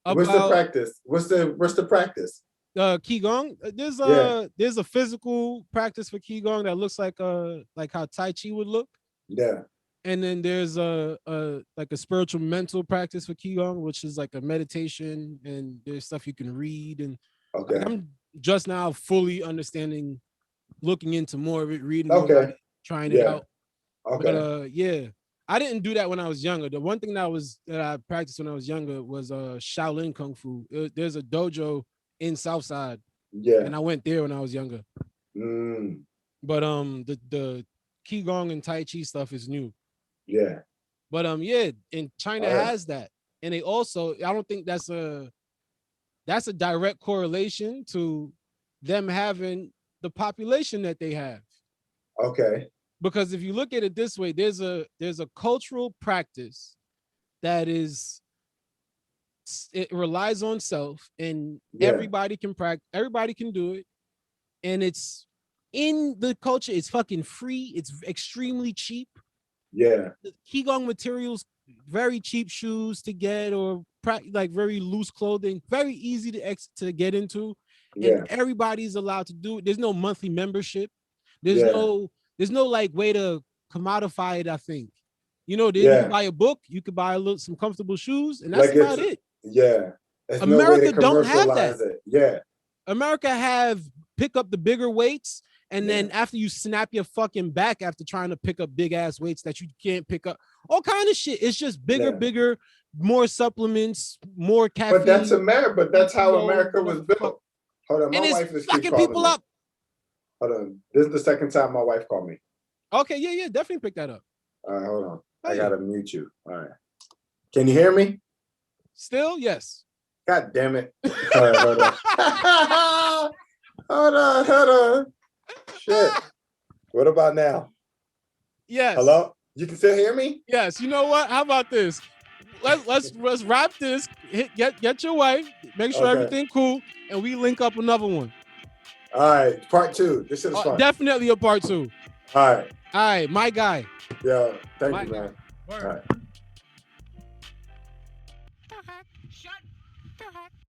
What's the practice? What's the practice? Qigong. There's a physical practice for Qigong that looks like how Tai Chi would look. Yeah. And then there's a spiritual mental practice for Qigong, which is like a meditation, and there's stuff you can read. And like, I'm just now fully understanding, looking into more of it, reading about it, trying it out. But I didn't do that when I was younger. The one thing that I practiced when I was younger was Shaolin Kung Fu. There's a dojo in Southside. Yeah. And I went there when I was younger. But the Qigong and Tai Chi stuff is new. Yeah. But and China has that. And they also, I don't think that's a direct correlation to them having the population that they have. Okay. Because if you look at it this way, there's a cultural practice that it relies on self, and everybody can practice, everybody can do it, and it's in the culture. It's fucking free. It's extremely cheap. Yeah. The Qigong materials, very cheap shoes to get, or like very loose clothing, very easy to get into, and everybody's allowed to do it. There's no monthly membership. There's no like way to commodify it. I think, you know, you can buy a book, you could buy some comfortable shoes, and that's like about it. Yeah. America don't have that. Yeah. America have pick up the bigger weights, and then after you snap your fucking back after trying to pick up big ass weights that you can't pick up, all kind of shit. It's just bigger, more supplements, more caffeine. But that's America. But that's how America was built. Hold on, my wife is fucking people up. Hold on. This is the second time my wife called me. Okay, yeah, definitely pick that up. All right, hold on. I gotta mute you. All right. Can you hear me? Still, yes. God damn it. All right, hold on. hold on. Shit. What about now? Yes. Hello? You can still hear me? Yes. You know what? How about this? Let's wrap this. Get your wife. Make sure everything cool, and we link up another one. All right, part 2. This is fun. Definitely a part 2. All right. All right, my guy. Yeah, thank you, man. Word. All right.